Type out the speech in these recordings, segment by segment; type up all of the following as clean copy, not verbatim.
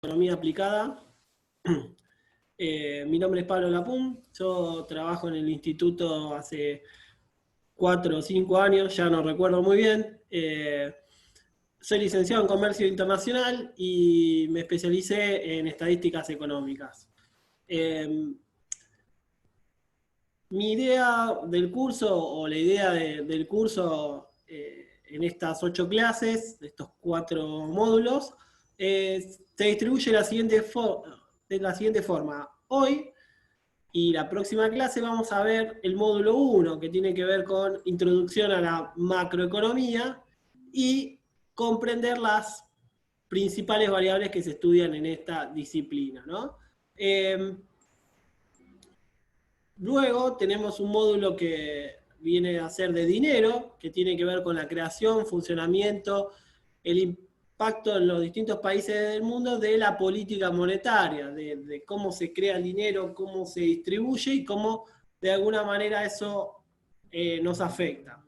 Economía aplicada. Mi nombre es Pablo Lapún, yo trabajo en el instituto hace 4 o 5 años, ya no recuerdo muy bien. Soy licenciado en Comercio Internacional y me especialicé en estadísticas económicas. Mi idea del curso, o la idea del curso en estas 8 clases, de estos 4 módulos, se distribuye de la siguiente forma. Hoy y la próxima clase vamos a ver el módulo 1, que tiene que ver con introducción a la macroeconomía y comprender las principales variables que se estudian en esta disciplina, ¿no? Luego tenemos un módulo que viene a ser de dinero, que tiene que ver con la creación, funcionamiento, el impacto en los distintos países del mundo de la política monetaria, de cómo se crea el dinero, cómo se distribuye y cómo de alguna manera eso nos afecta.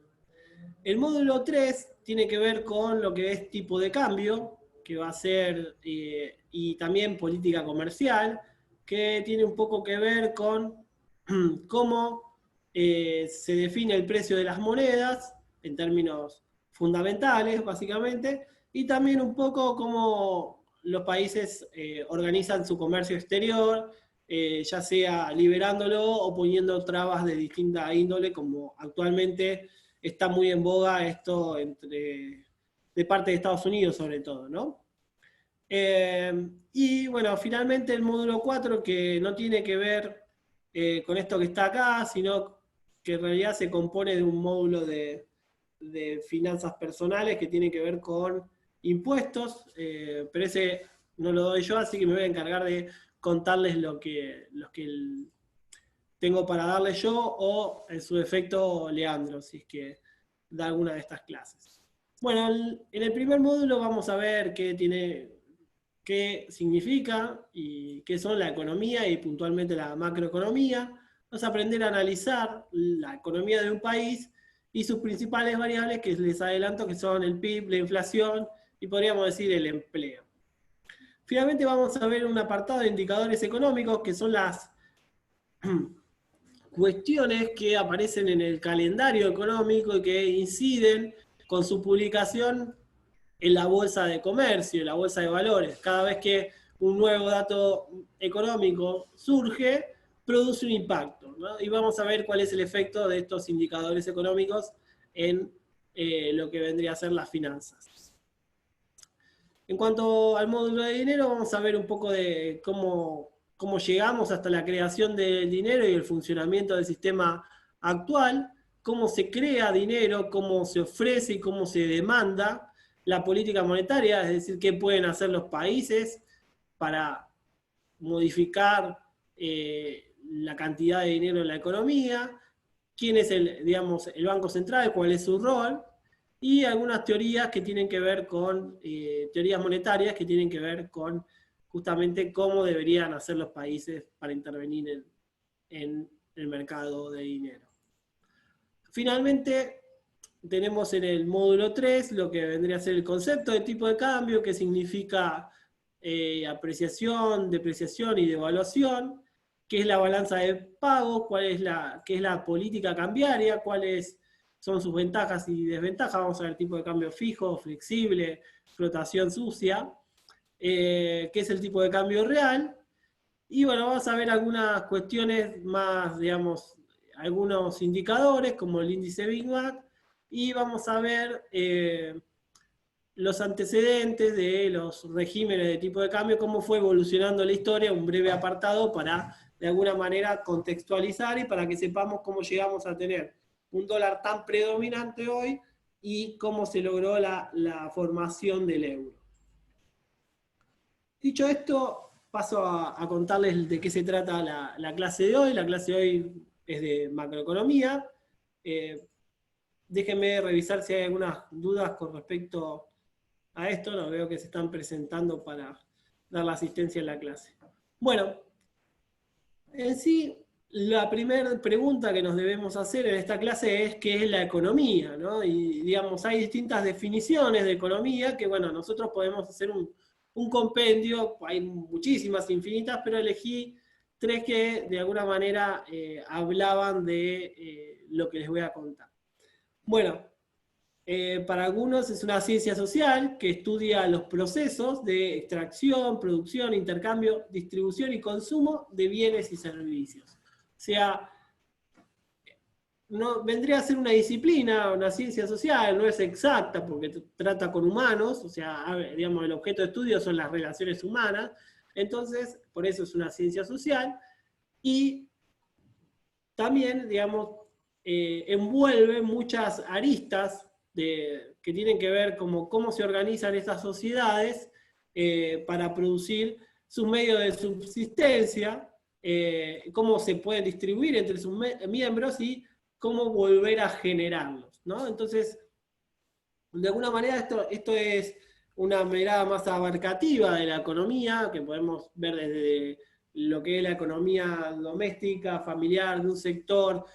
El módulo 3 tiene que ver con lo que es tipo de cambio, que va a ser, y también política comercial, que tiene un poco que ver con cómo se define el precio de las monedas en términos fundamentales, básicamente, y también un poco cómo los países organizan su comercio exterior, ya sea liberándolo o poniendo trabas de distinta índole, como actualmente está muy en boga esto de parte de Estados Unidos sobre todo, ¿no? Y bueno, finalmente el módulo 4, que no tiene que ver con esto que está acá, sino que en realidad se compone de un módulo de finanzas personales que tiene que ver con impuestos, pero ese no lo doy yo, así que me voy a encargar de contarles lo que tengo para darles yo, o en su defecto Leandro, si es que da alguna de estas clases. Bueno, en el primer módulo vamos a ver qué significa y qué son la economía y puntualmente la macroeconomía. Vamos a aprender a analizar la economía de un país y sus principales variables, que les adelanto que son el PIB, la inflación y podríamos decir el empleo. Finalmente vamos a ver un apartado de indicadores económicos, que son las cuestiones que aparecen en el calendario económico y que inciden con su publicación en la bolsa de comercio, en la bolsa de valores. Cada vez que un nuevo dato económico surge, produce un impacto, ¿no? Y vamos a ver cuál es el efecto de estos indicadores económicos en lo que vendría a ser las finanzas. En cuanto al módulo de dinero, vamos a ver un poco de cómo llegamos hasta la creación del dinero y el funcionamiento del sistema actual, cómo se crea dinero, cómo se ofrece y cómo se demanda, la política monetaria, es decir, qué pueden hacer los países para modificar la cantidad de dinero en la economía, quién es el Banco Central, cuál es su rol, y algunas teorías que tienen que ver con, teorías monetarias que tienen que ver con justamente cómo deberían hacer los países para intervenir en el mercado de dinero. Finalmente, tenemos en el módulo 3 lo que vendría a ser el concepto de tipo de cambio, que significa apreciación, depreciación y devaluación, qué es la balanza de pagos, qué es la política cambiaria, cuáles son sus ventajas y desventajas. Vamos a ver tipo de cambio fijo, flexible, flotación sucia, qué es el tipo de cambio real. Y bueno, vamos a ver algunas cuestiones más, digamos, algunos indicadores como el índice Big Mac, y vamos a ver los antecedentes de los regímenes de tipo de cambio, cómo fue evolucionando la historia, un breve apartado para de alguna manera contextualizar y para que sepamos cómo llegamos a tener un dólar tan predominante hoy y cómo se logró la formación del euro. Dicho esto, paso a contarles de qué se trata la clase de hoy. La clase de hoy es de macroeconomía. Déjenme revisar si hay algunas dudas con respecto a esto. No veo que se están presentando para dar la asistencia en la clase. Bueno, en sí, la primera pregunta que nos debemos hacer en esta clase es ¿qué es la economía? ¿No? Y digamos, hay distintas definiciones de economía que, bueno, nosotros podemos hacer un compendio, hay muchísimas, infinitas, pero elegí 3 que de alguna manera hablaban de lo que les voy a contar. Bueno, para algunos es una ciencia social que estudia los procesos de extracción, producción, intercambio, distribución y consumo de bienes y servicios. O sea, no, vendría a ser una disciplina, una ciencia social, no es exacta porque trata con humanos, o sea, digamos, el objeto de estudio son las relaciones humanas, entonces, por eso es una ciencia social, y también, digamos, envuelve muchas aristas que tienen que ver como cómo se organizan estas sociedades para producir sus medios de subsistencia, cómo se pueden distribuir entre sus miembros y cómo volver a generarlos, ¿no? Entonces, de alguna manera esto es una mirada más abarcativa de la economía, que podemos ver desde lo que es la economía doméstica, familiar, de un sector,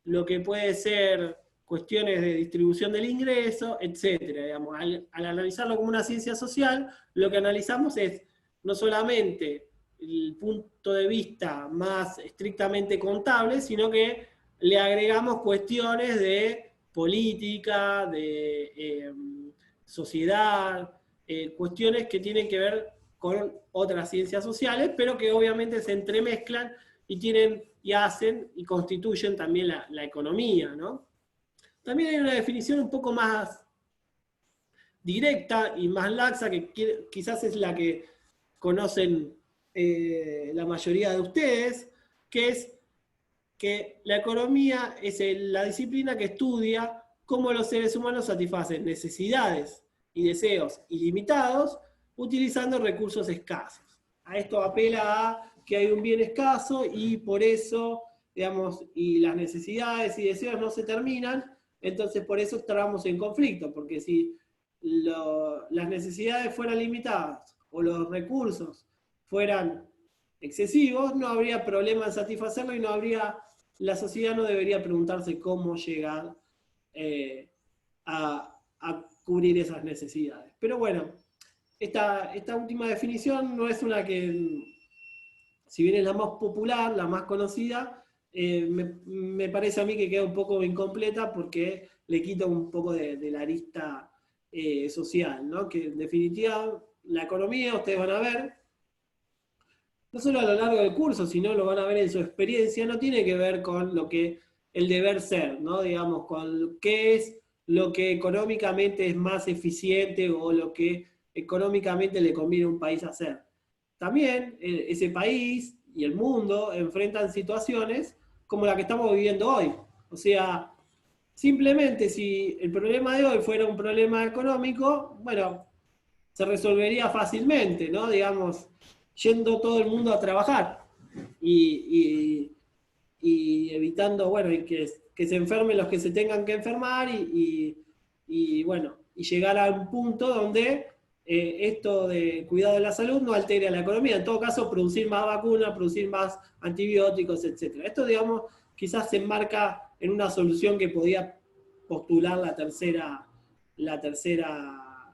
lo que puede ser cuestiones de distribución del ingreso, etcétera. Digamos, al analizarlo como una ciencia social, lo que analizamos es no solamente el punto de vista más estrictamente contable, sino que le agregamos cuestiones de política, de sociedad, cuestiones que tienen que ver con otras ciencias sociales, pero que obviamente se entremezclan y tienen y hacen y constituyen también la economía, ¿no? También hay una definición un poco más directa y más laxa, que quizás es la que conocen la mayoría de ustedes, que es que la economía es la disciplina que estudia cómo los seres humanos satisfacen necesidades y deseos ilimitados utilizando recursos escasos. A esto apela a que hay un bien escaso y por eso, digamos, y las necesidades y deseos no se terminan, entonces por eso entramos en conflicto, porque si las necesidades fueran limitadas o los recursos fueran excesivos, no habría problema en satisfacerlo y no habría, la sociedad no debería preguntarse cómo llegar a cubrir esas necesidades. Pero bueno, esta última definición no es una que, si bien es la más popular, la más conocida, me parece a mí que queda un poco incompleta porque le quita un poco de la arista social, ¿no? Que en definitiva la economía, ustedes van a ver, no solo a lo largo del curso, sino lo van a ver en su experiencia, no tiene que ver con lo que el deber ser, ¿no? Digamos, con qué es lo que económicamente es más eficiente o lo que económicamente le conviene a un país hacer. También ese país y el mundo enfrentan situaciones como la que estamos viviendo hoy. O sea, simplemente si el problema de hoy fuera un problema económico, bueno, se resolvería fácilmente, ¿no? Digamos, yendo todo el mundo a trabajar y, y evitando, bueno, y que se enfermen los que se tengan que enfermar y bueno, y llegar a un punto donde esto de cuidado de la salud no altere a la economía. En todo caso, producir más vacunas, producir más antibióticos, etc. Esto, digamos, quizás se enmarca en una solución que podía postular la tercera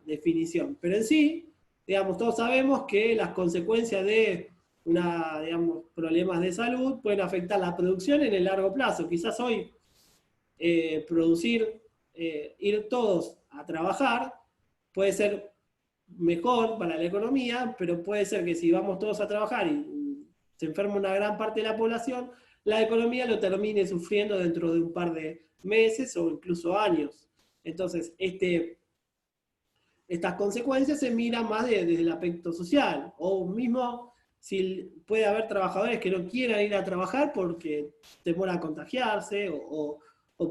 definición. Pero en sí, digamos, todos sabemos que las consecuencias de digamos, problemas de salud pueden afectar la producción en el largo plazo. Quizás hoy ir todos a trabajar puede ser mejor para la economía, pero puede ser que si vamos todos a trabajar y se enferma una gran parte de la población, la economía lo termine sufriendo dentro de un par de meses o incluso años. Entonces, estas consecuencias se miran más desde el aspecto social, o mismo si puede haber trabajadores que no quieran ir a trabajar porque temoran a contagiarse, o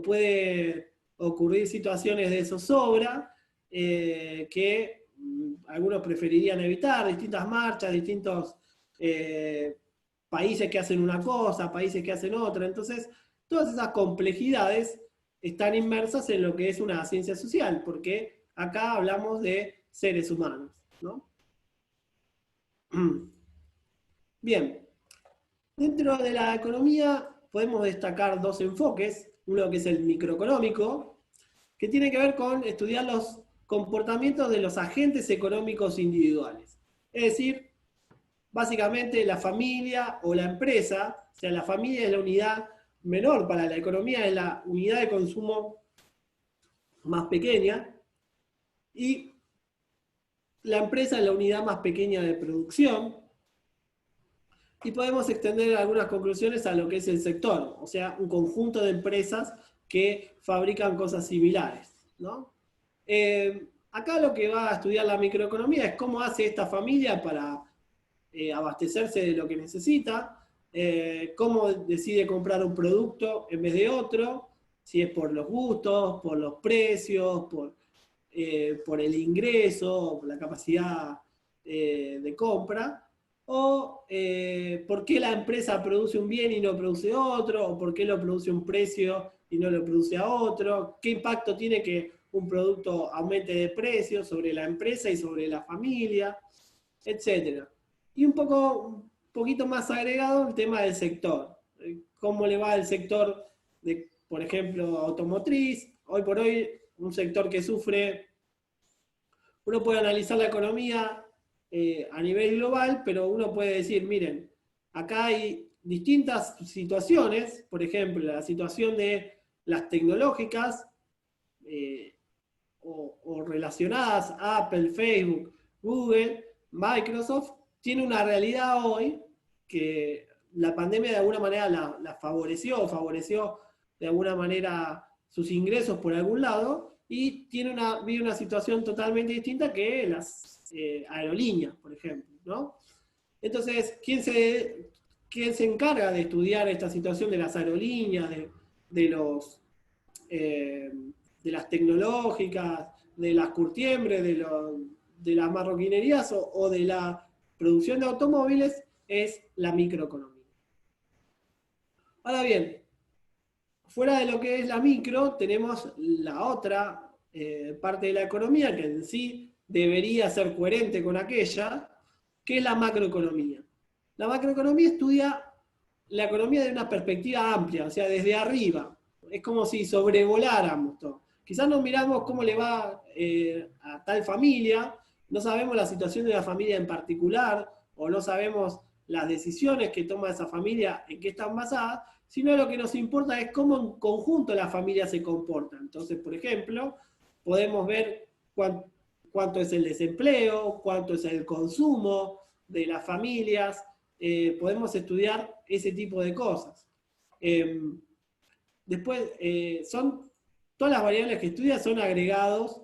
puede ocurrir situaciones de zozobra que algunos preferirían evitar, distintas marchas, distintos países que hacen una cosa, países que hacen otra. Entonces, todas esas complejidades están inmersas en lo que es una ciencia social, porque acá hablamos de seres humanos, ¿no? Bien, dentro de la economía podemos destacar dos enfoques, uno que es el microeconómico, que tiene que ver con estudiar los comportamientos de los agentes económicos individuales. Es decir, básicamente la familia o la empresa, o sea, la familia es la unidad menor para la economía, es la unidad de consumo más pequeña, y la empresa es la unidad más pequeña de producción, y podemos extender algunas conclusiones a lo que es el sector, o sea, un conjunto de empresas que fabrican cosas similares, ¿no? Acá lo que va a estudiar la microeconomía es cómo hace esta familia para abastecerse de lo que necesita, cómo decide comprar un producto en vez de otro, si es por los gustos, por los precios, por el ingreso, por la capacidad de compra, o por qué la empresa produce un bien y no produce otro, o por qué lo produce a un precio y no lo produce a otro, qué impacto tiene que un producto aumente de precio sobre la empresa y sobre la familia, etc. Y un poquito más agregado el tema del sector. ¿Cómo le va el sector de, por ejemplo, automotriz? Hoy por hoy, un sector que sufre, uno puede analizar la economía a nivel global, pero uno puede decir, miren, acá hay distintas situaciones, por ejemplo, la situación de las tecnológicas eh, o relacionadas a Apple, Facebook, Google, Microsoft, tiene una realidad hoy que la pandemia de alguna manera la favoreció de alguna manera sus ingresos por algún lado, y vive una situación totalmente distinta que las aerolíneas, por ejemplo, ¿no? Entonces, ¿quién se encarga de estudiar esta situación de las aerolíneas, de los eh, de las tecnológicas, de las curtiembres, de las marroquinerías o de la producción de automóviles? Es la microeconomía. Ahora bien, fuera de lo que es la micro, tenemos la otra parte de la economía que en sí debería ser coherente con aquella, que es la macroeconomía. La macroeconomía estudia la economía de una perspectiva amplia, o sea, desde arriba. Es como si sobrevoláramos todo. Quizás no miramos cómo le va a tal familia, no sabemos la situación de la familia en particular, o no sabemos las decisiones que toma esa familia, en qué están basadas, sino lo que nos importa es cómo en conjunto la familia se comporta. Entonces, por ejemplo, podemos ver cuánto es el desempleo, cuánto es el consumo de las familias, podemos estudiar ese tipo de cosas. Después, todas las variables que estudia son agregados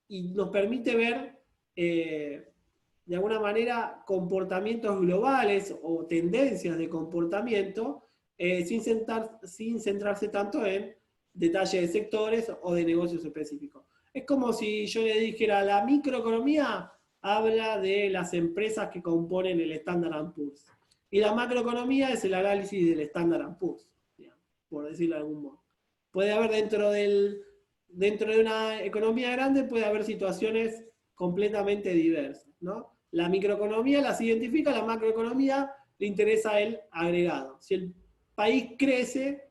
y nos permite ver de alguna manera comportamientos globales o tendencias de comportamiento sin centrarse tanto en detalles de sectores o de negocios específicos. Es como si yo le dijera, la microeconomía habla de las empresas que componen el Standard & Poor's. Y la macroeconomía es el análisis del Standard & Poor's, digamos, por decirlo de algún modo. Puede haber dentro de una economía grande, puede haber situaciones completamente diversas, ¿no? La microeconomía las identifica, la macroeconomía le interesa el agregado. Si el país crece,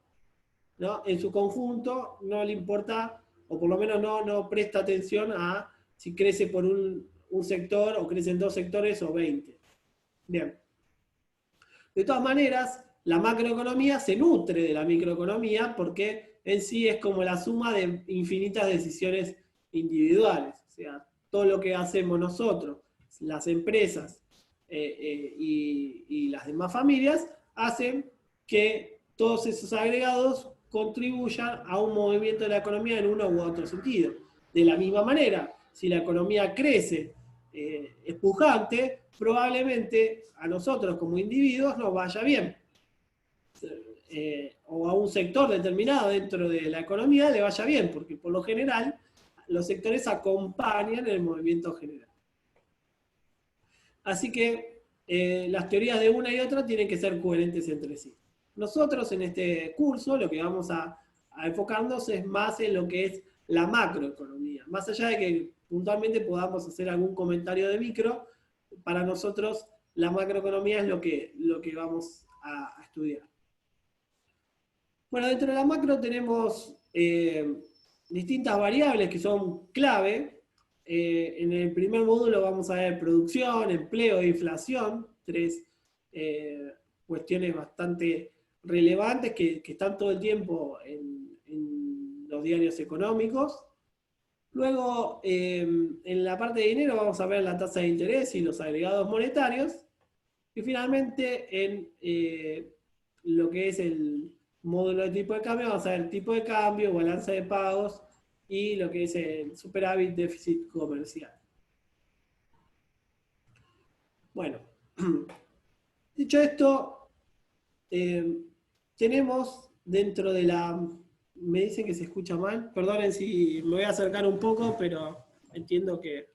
¿no?, en su conjunto, no le importa, o por lo menos no presta atención a si crece por un sector o crecen dos sectores o 20. Bien. De todas maneras, la macroeconomía se nutre de la microeconomía porque en sí es como la suma de infinitas decisiones individuales. O sea, todo lo que hacemos nosotros, las empresas y las demás familias, hacen que todos esos agregados contribuyan a un movimiento de la economía en uno u otro sentido. De la misma manera, si la economía crece es pujante, probablemente a nosotros como individuos nos vaya bien. O a un sector determinado dentro de la economía le vaya bien, porque por lo general los sectores acompañan el movimiento general. Así que las teorías de una y otra tienen que ser coherentes entre sí. Nosotros en este curso lo que vamos a enfocarnos es más en lo que es la macroeconomía. Más allá de que puntualmente podamos hacer algún comentario de micro, para nosotros la macroeconomía es lo que vamos a estudiar. Bueno, dentro de la macro tenemos distintas variables que son clave. En el primer módulo vamos a ver producción, empleo e inflación, tres cuestiones bastante relevantes que están todo el tiempo en los diarios económicos. Luego, en la parte de dinero vamos a ver la tasa de interés y los agregados monetarios. Y finalmente, en lo que es el módulo de tipo de cambio, vamos a ver el tipo de cambio, balanza de pagos y lo que es el superávit déficit comercial. Bueno, dicho esto, tenemos dentro de la... Me dicen que se escucha mal, perdonen si me voy a acercar un poco, pero entiendo que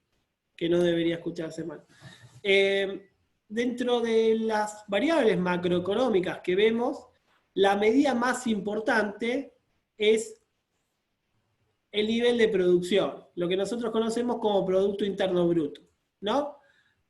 no debería escucharse mal. Dentro de las variables macroeconómicas que vemos, la medida más importante es el nivel de producción, lo que nosotros conocemos como Producto Interno Bruto, ¿no?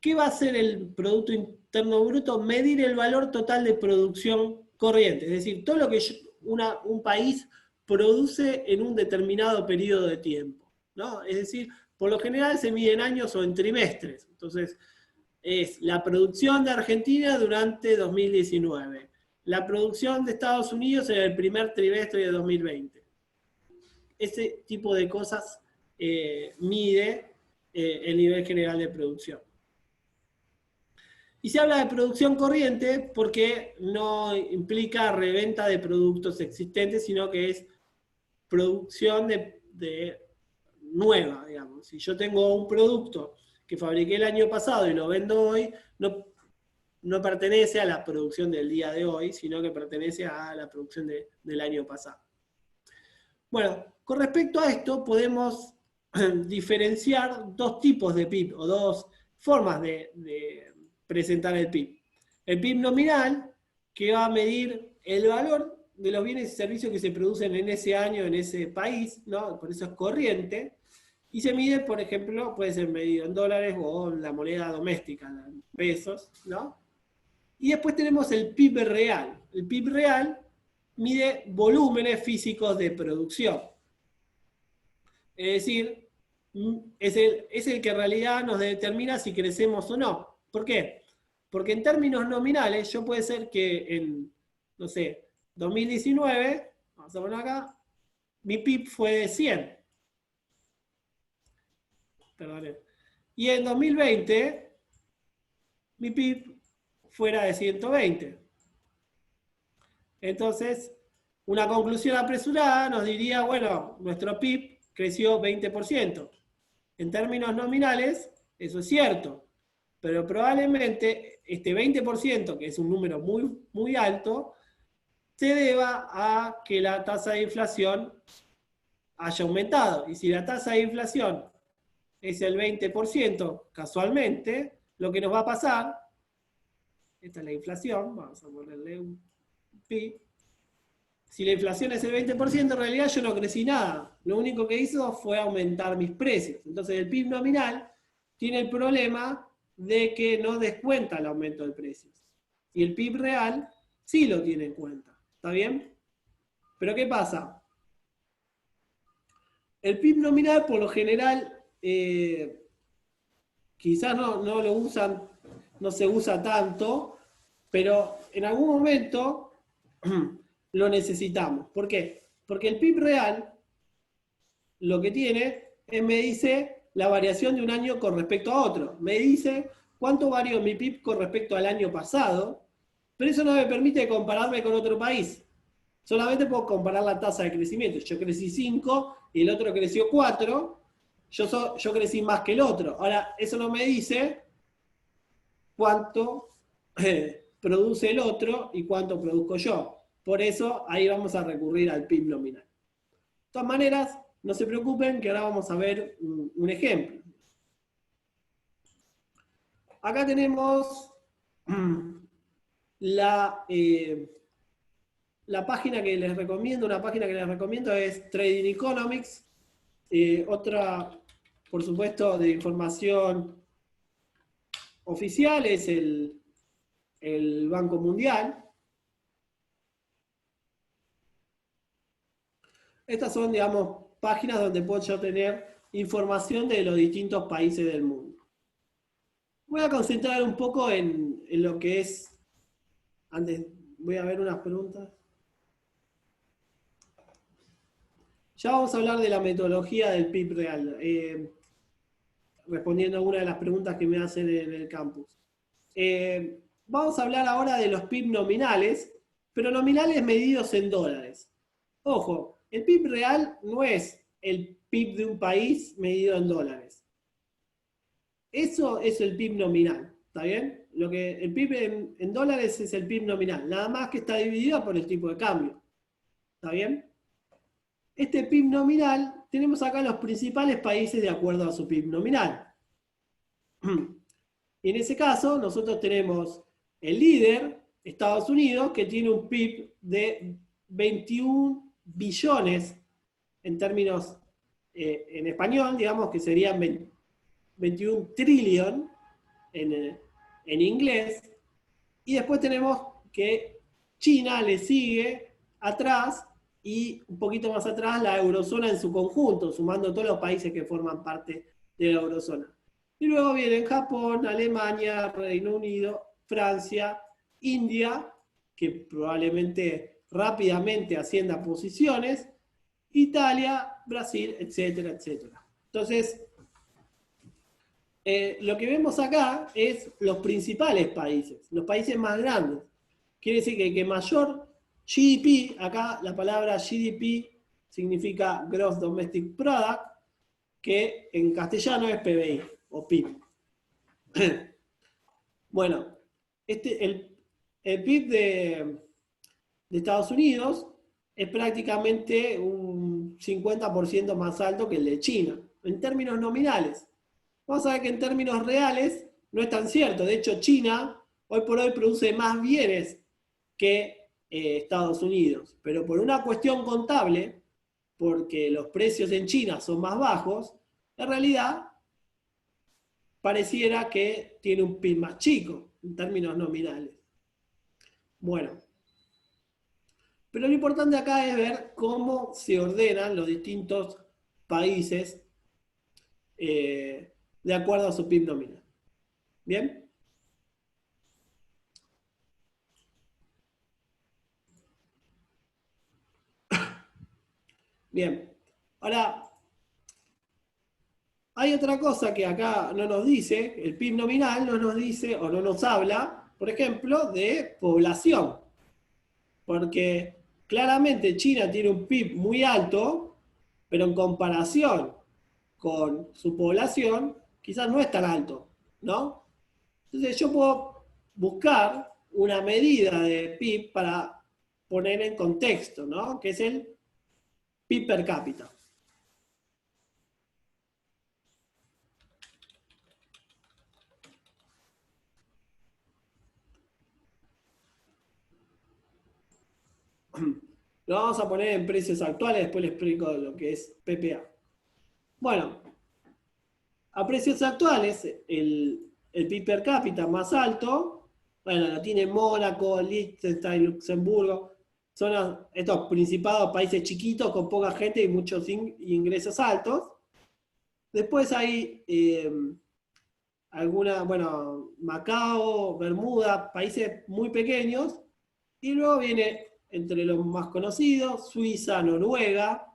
¿Qué va a hacer el Producto Interno Bruto? Medir el valor total de producción corriente, es decir, todo lo que un país produce en un determinado periodo de tiempo, ¿no? Es decir, por lo general se mide en años o en trimestres. Entonces, es la producción de Argentina durante 2019, la producción de Estados Unidos en el primer trimestre de 2020. Ese tipo de cosas mide el nivel general de producción. Y se habla de producción corriente porque no implica reventa de productos existentes, sino que es producción de nueva, digamos. Si yo tengo un producto que fabriqué el año pasado y lo vendo hoy, no pertenece a la producción del día de hoy, sino que pertenece a la producción del año pasado. Bueno, con respecto a esto podemos diferenciar dos tipos de PIB o dos formas de presentar el PIB. El PIB nominal, que va a medir el valor de los bienes y servicios que se producen en ese año, en ese país, ¿no? Por eso es corriente, y se mide, por ejemplo, puede ser medido en dólares o en la moneda doméstica, en pesos, ¿no? Y después tenemos el PIB real. El PIB real mide volúmenes físicos de producción. Es decir, es el que en realidad nos determina si crecemos o no. ¿Por qué? Porque en términos nominales, yo puede ser que en, no sé, 2019, vamos a poner acá, mi PIB fue de 100. Perdón. Y en 2020, mi PIB fuera de 120. Entonces, una conclusión apresurada nos diría, bueno, nuestro PIB creció 20%. En términos nominales, eso es cierto, pero probablemente este 20%, que es un número muy, muy alto, se deba a que la tasa de inflación haya aumentado. Y si la tasa de inflación es el 20%, casualmente, lo que nos va a pasar, esta es la inflación, vamos a ponerle un pi. Si la inflación es el 20%, en realidad yo no crecí nada. Lo único que hizo fue aumentar mis precios. Entonces el PIB nominal tiene el problema de que no descuenta el aumento de precios. Y el PIB real sí lo tiene en cuenta. ¿Está bien? Pero ¿qué pasa? El PIB nominal, por lo general, quizás no lo usan, no se usa tanto, pero en algún momento lo necesitamos. ¿Por qué? Porque el PIB real lo que tiene es me dice la variación de un año con respecto a otro. Me dice cuánto varió mi PIB con respecto al año pasado, pero eso no me permite compararme con otro país. Solamente puedo comparar la tasa de crecimiento. Yo crecí 5 y el otro creció 4. Yo crecí más que el otro. Ahora, eso no me dice cuánto produce el otro y cuánto produzco yo. Por eso, ahí vamos a recurrir al PIB nominal. De todas maneras, no se preocupen que ahora vamos a ver un ejemplo. Acá tenemos la página que les recomiendo, una página que les recomiendo es Trading Economics. Otra, por supuesto, de información oficial es el Banco Mundial. Estas son, digamos, páginas donde puedo yo tener información de los distintos países del mundo. Voy a concentrar un poco en lo que es, antes voy a ver unas preguntas. Ya vamos a hablar de la metodología del PIB real, respondiendo a alguna de las preguntas que me hacen en el campus. Vamos a hablar ahora de los PIB nominales, pero nominales medidos en dólares. Ojo, el PIB real no es el PIB de un país medido en dólares. Eso es el PIB nominal, ¿está bien? El PIB en dólares es el PIB nominal, nada más que está dividido por el tipo de cambio, ¿está bien? Este PIB nominal, tenemos acá los principales países de acuerdo a su PIB nominal. Y en ese caso, nosotros tenemos el líder, Estados Unidos, que tiene un PIB de 21 billones, en términos en español, digamos que serían 21 trillion en inglés. Y después tenemos que China le sigue atrás, y un poquito más atrás la eurozona en su conjunto, sumando todos los países que forman parte de la eurozona. Y luego vienen Japón, Alemania, Reino Unido, Francia, India, que probablemente rápidamente ascienda posiciones, Italia, Brasil, etcétera, etcétera. Entonces, lo que vemos acá es los principales países, los países más grandes. Quiere decir que mayor GDP, acá la palabra GDP significa Gross Domestic Product, que en castellano es PBI o PIB. Bueno, el PIB de Estados Unidos es prácticamente un 50% más alto que el de China, en términos nominales. Vamos a ver que en términos reales no es tan cierto. De hecho, China hoy por hoy produce más bienes que Estados Unidos. Pero por una cuestión contable, porque los precios en China son más bajos, en realidad pareciera que tiene un PIB más chico en términos nominales. Bueno, pero lo importante acá es ver cómo se ordenan los distintos países de acuerdo a su PIB nominal. ¿Bien? Bien. Ahora, hay otra cosa que acá no nos dice, el PIB nominal no nos dice o no nos habla, por ejemplo, de población. Porque claramente China tiene un PIB muy alto, pero en comparación con su población, quizás no es tan alto, ¿no? Entonces yo puedo buscar una medida de PIB para poner en contexto, ¿no? Que es el PIB per cápita. Lo vamos a poner en precios actuales, después les explico lo que es PPA. Bueno, a precios actuales, el PIB per cápita más alto, bueno, lo tiene Mónaco, Liechtenstein, Luxemburgo, son estos principados, países chiquitos con poca gente y muchos ingresos altos. Después hay bueno, Macao, Bermuda, países muy pequeños. Y luego viene, entre los más conocidos, Suiza, Noruega,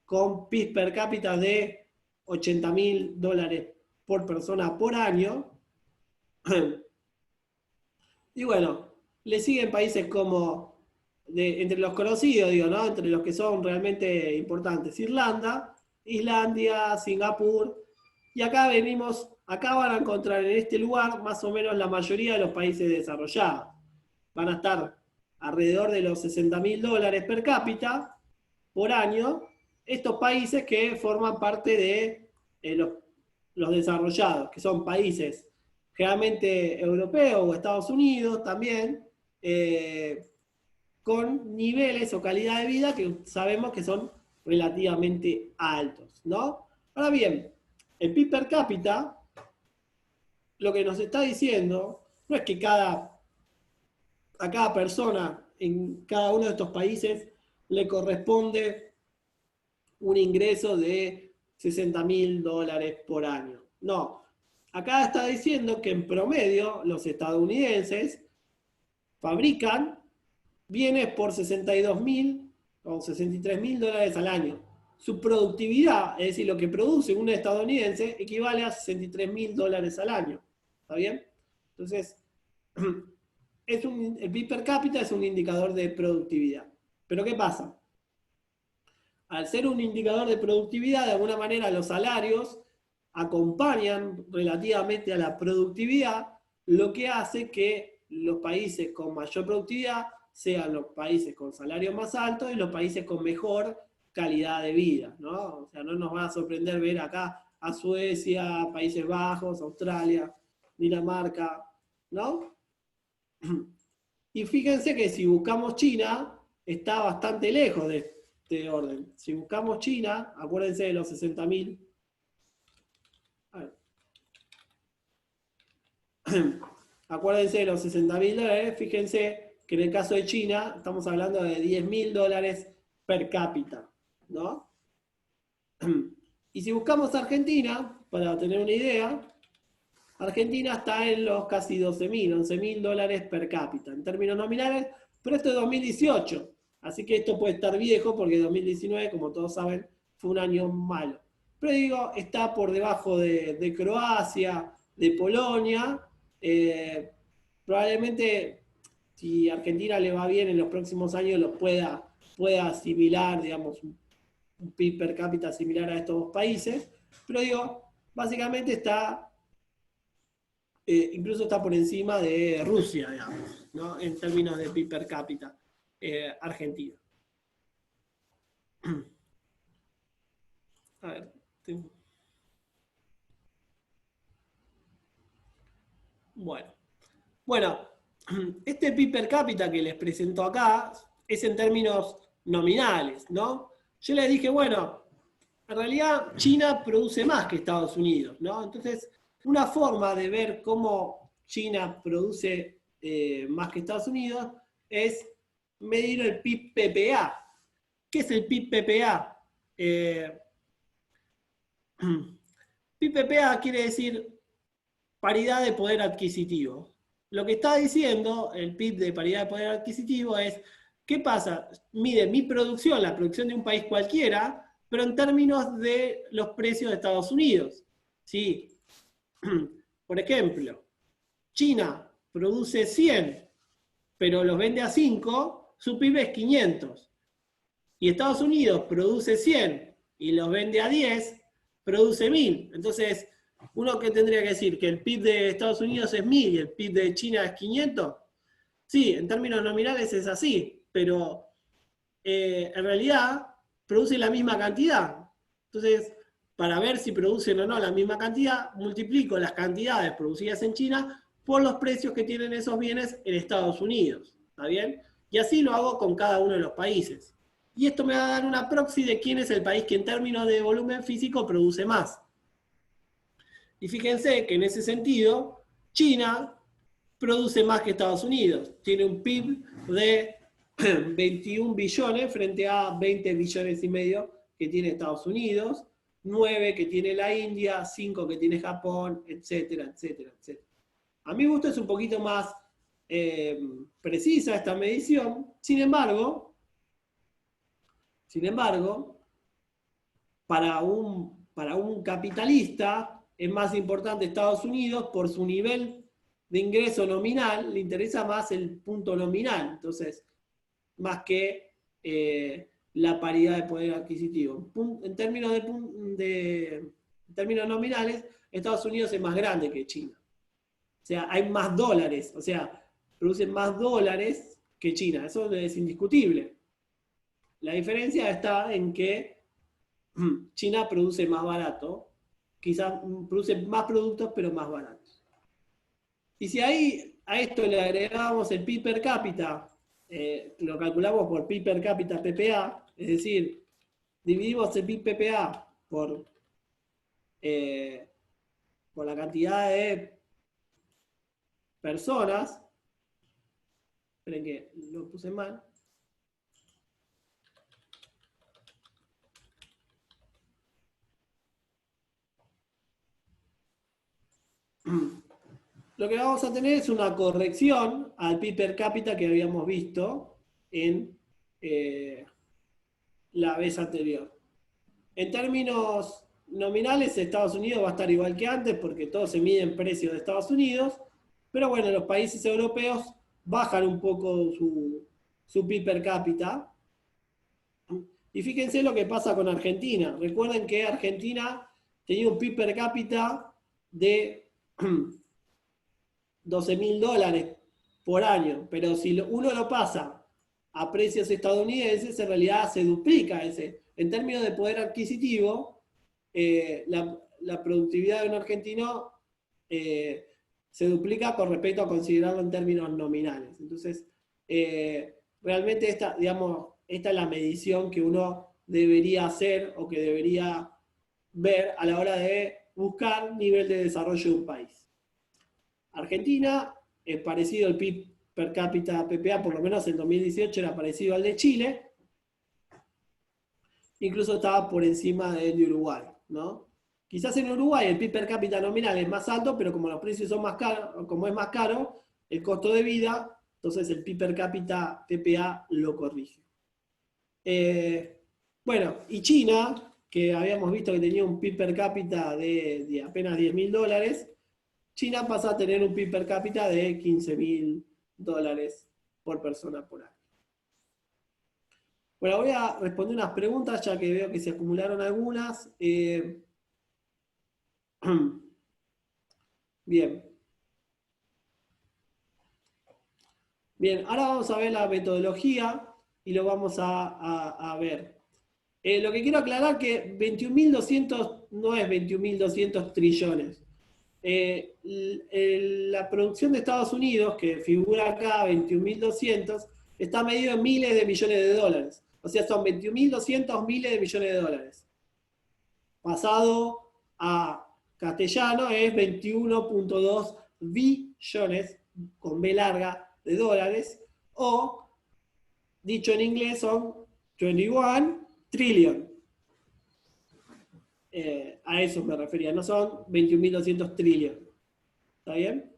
con PIB per cápita de $80.000 por persona por año. Y bueno, le siguen países como, entre los conocidos, digo, ¿no? Entre los que son realmente importantes, Irlanda, Islandia, Singapur. Y acá van a encontrar en este lugar más o menos la mayoría de los países desarrollados. Van a estar alrededor de los $60.000 per cápita por año, estos países que forman parte de los desarrollados, que son países generalmente europeos o Estados Unidos también, con niveles o calidad de vida que sabemos que son relativamente altos, ¿no? Ahora bien, el PIB per cápita, lo que nos está diciendo, no es que a cada persona en cada uno de estos países le corresponde un ingreso de $60.000 por año. No, acá está diciendo que en promedio los estadounidenses fabrican bienes por $62.000 o $63.000 al año. Su productividad, es decir, lo que produce un estadounidense, equivale a $63.000 al año. ¿Está bien? Entonces, el PIB per cápita es un indicador de productividad. Pero ¿qué pasa? Al ser un indicador de productividad, de alguna manera los salarios acompañan relativamente a la productividad, lo que hace que los países con mayor productividad sean los países con salarios más altos y los países con mejor calidad de vida, ¿no? O sea, no nos va a sorprender ver acá a Suecia, Países Bajos, Australia, Dinamarca, ¿no? Y fíjense que si buscamos China, está bastante lejos de este orden. Si buscamos China, acuérdense de los 60.000. Acuérdense de los $60.000, fíjense que en el caso de China estamos hablando de $10.000 per cápita, ¿no? Y si buscamos Argentina, para tener una idea, Argentina está en los casi 12.000, $11.000 per cápita, en términos nominales, pero esto es 2018, así que esto puede estar viejo porque 2019, como todos saben, fue un año malo. Pero digo, está por debajo de Croacia, de Polonia. Probablemente si Argentina le va bien en los próximos años los pueda asimilar, digamos, un PIB per cápita similar a estos dos países, pero digo, básicamente está, incluso está por encima de Rusia, digamos, ¿no? En términos de PIB per cápita, Argentina. A ver, tengo... Bueno, este PIB per cápita que les presento acá es en términos nominales, ¿no? Yo les dije, bueno, en realidad China produce más que Estados Unidos, ¿no? Entonces, una forma de ver cómo China produce más que Estados Unidos es medir el PIB PPA. ¿Qué es el PIB PPA? PIB PPA quiere decir paridad de poder adquisitivo. Lo que está diciendo el PIB de paridad de poder adquisitivo es, ¿qué pasa? Mide mi producción, la producción de un país cualquiera, pero en términos de los precios de Estados Unidos. ¿Sí? Por ejemplo, China produce 100, pero los vende a 5, su PIB es 500. Y Estados Unidos produce 100 y los vende a 10, produce 1000. Entonces, uno que tendría que decir que el PIB de Estados Unidos es 1000 y el PIB de China es 500. Sí, en términos nominales es así, pero en realidad produce la misma cantidad. Entonces, para ver si producen o no la misma cantidad, multiplico las cantidades producidas en China por los precios que tienen esos bienes en Estados Unidos. ¿Está bien? Y así lo hago con cada uno de los países. Y esto me va a dar una proxy de quién es el país que en términos de volumen físico produce más. Y fíjense que en ese sentido, China produce más que Estados Unidos. Tiene un PIB de 21 billones frente a 20 billones y medio que tiene Estados Unidos, 9 que tiene la India, 5 que tiene Japón, etcétera, etcétera, etcétera. A mi gusto es un poquito más precisa esta medición, sin embargo, para un capitalista es más importante Estados Unidos por su nivel de ingreso nominal, le interesa más el punto nominal, entonces, más que la paridad de poder adquisitivo. En términos nominales, Estados Unidos es más grande que China. O sea, hay más dólares, o sea, producen más dólares que China, eso es indiscutible. La diferencia está en que China produce más barato, quizás produce más productos, pero más baratos. Y si ahí a esto le agregamos el PIB per cápita, lo calculamos por PIB per cápita PPA, es decir, dividimos el PIB PPA por la cantidad de personas. Esperen que lo puse mal. lo que vamos a tener es una corrección al PIB per cápita que habíamos visto en la vez anterior. En términos nominales, Estados Unidos va a estar igual que antes porque todo se mide en precios de Estados Unidos, pero bueno, los países europeos bajan un poco su PIB per cápita. Y fíjense lo que pasa con Argentina. Recuerden que Argentina tenía un PIB per cápita de $12.000 por año, pero si uno lo pasa a precios estadounidenses, en realidad se duplica ese. En términos de poder adquisitivo, la productividad de un argentino se duplica con respecto a considerarlo en términos nominales. Entonces, realmente esta es la medición que uno debería hacer o que debería ver a la hora de buscar nivel de desarrollo de un país. Argentina es parecido al PIB per cápita PPA, por lo menos en 2018 era parecido al de Chile, incluso estaba por encima del de Uruguay, ¿no? Quizás en Uruguay el PIB per cápita nominal es más alto, pero como los precios son más caros, como es más caro el costo de vida, entonces el PIB per cápita PPA lo corrige. Bueno, y China, que habíamos visto que tenía un PIB per cápita de apenas $10.000, China pasa a tener un PIB per cápita de $15.000 por persona por año. Bueno, voy a responder unas preguntas ya que veo que se acumularon algunas. Bien. Bien, ahora vamos a ver la metodología y lo vamos a ver. Lo que quiero aclarar que 21.200 no es 21.200 trillones. La producción de Estados Unidos, que figura acá 21.200, está medido en miles de millones de dólares. O sea, son 21.200 miles de millones de dólares. Pasado a castellano es 21.2 billones, con B larga, de dólares, o, dicho en inglés, son 21 trillion. A eso me refería, no son 21.200 trillion. ¿Está bien?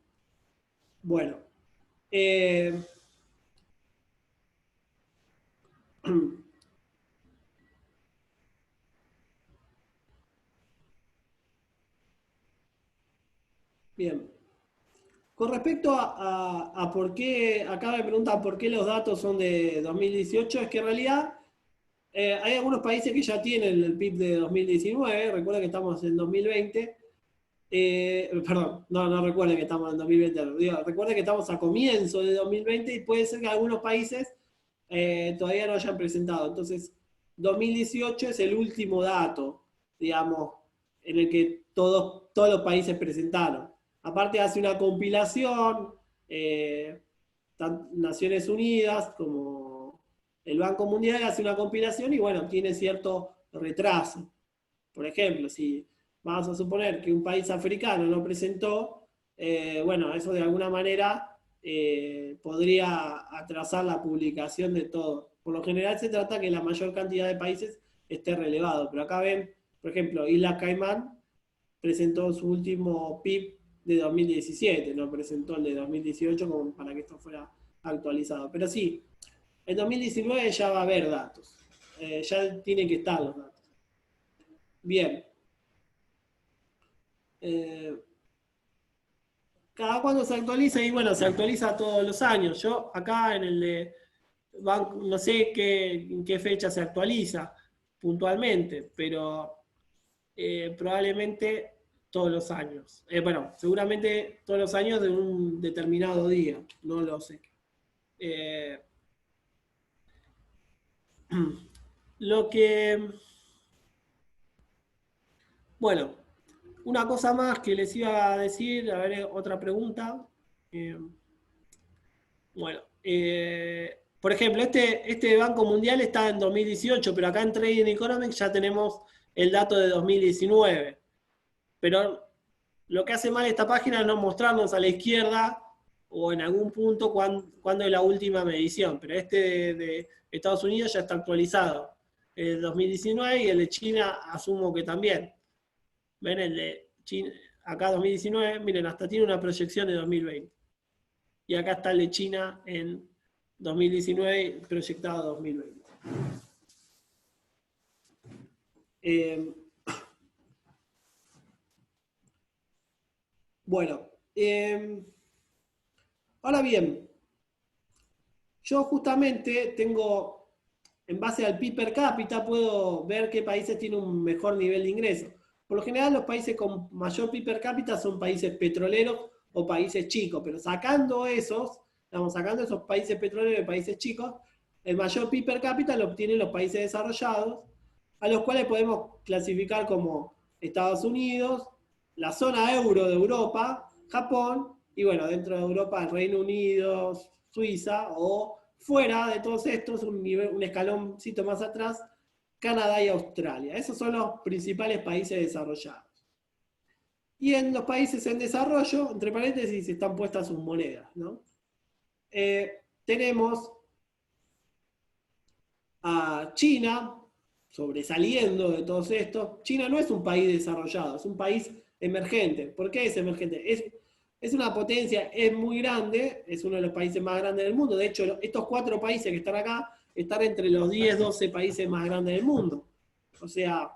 Bueno. Bien. Con respecto a por qué, acá me preguntan por qué los datos son de 2018, es que en realidad hay algunos países que ya tienen el PIB de 2019, recuerden que estamos en 2020, perdón, no recuerden que estamos en 2020, recuerden que estamos a comienzo de 2020 y puede ser que algunos países todavía no hayan presentado. Entonces, 2018 es el último dato, digamos, en el que todos los países presentaron. Aparte hace una compilación, tanto Naciones Unidas como el Banco Mundial hace una compilación y bueno, tiene cierto retraso. Por ejemplo, si vamos a suponer que un país africano no presentó, bueno, eso de alguna manera podría atrasar la publicación de todo. Por lo general se trata que la mayor cantidad de países esté relevado, pero acá ven, por ejemplo, Islas Caimán presentó su último PIB de 2017, no presentó el de 2018 como para que esto fuera actualizado. Pero sí, en 2019 ya va a haber datos, ya tienen que estar los datos. Bien. Cada cuando se actualiza, y bueno, se actualiza todos los años. Yo acá en el de banco, no sé en qué fecha se actualiza puntualmente, pero probablemente todos los años. Bueno, seguramente todos los años de un determinado día, no lo sé. Lo que... Bueno, una cosa más que les iba a decir, a ver, otra pregunta. Bueno, por ejemplo, este Banco Mundial está en 2018, pero acá en Trading Economics ya tenemos el dato de 2019. Pero lo que hace mal esta página es no mostrarnos a la izquierda o en algún punto cuándo es la última medición. Pero este de Estados Unidos ya está actualizado. El 2019 y el de China asumo que también. ¿Ven? El de China, acá 2019, miren, hasta tiene una proyección de 2020. Y acá está el de China en 2019 proyectado a 2020. Bueno, ahora bien, yo justamente tengo, en base al PIB per cápita, puedo ver qué países tienen un mejor nivel de ingreso. Por lo general, los países con mayor PIB per cápita son países petroleros o países chicos, pero sacando esos, estamos sacando esos países petroleros y países chicos, el mayor PIB per cápita lo obtienen los países desarrollados, a los cuales podemos clasificar como Estados Unidos, la zona euro de Europa, Japón, y bueno, dentro de Europa el Reino Unido, Suiza, o fuera de todos estos, un escaloncito más atrás, Canadá y Australia. Esos son los principales países desarrollados. Y en los países en desarrollo, entre paréntesis, están puestas sus monedas, ¿no? Tenemos a China, sobresaliendo de todos estos. China no es un país desarrollado, es un país emergente. ¿Por qué es emergente? Es una potencia, es muy grande, es uno de los países más grandes del mundo. De hecho, estos 4 países que están acá están entre los 10, 12 países más grandes del mundo. O sea,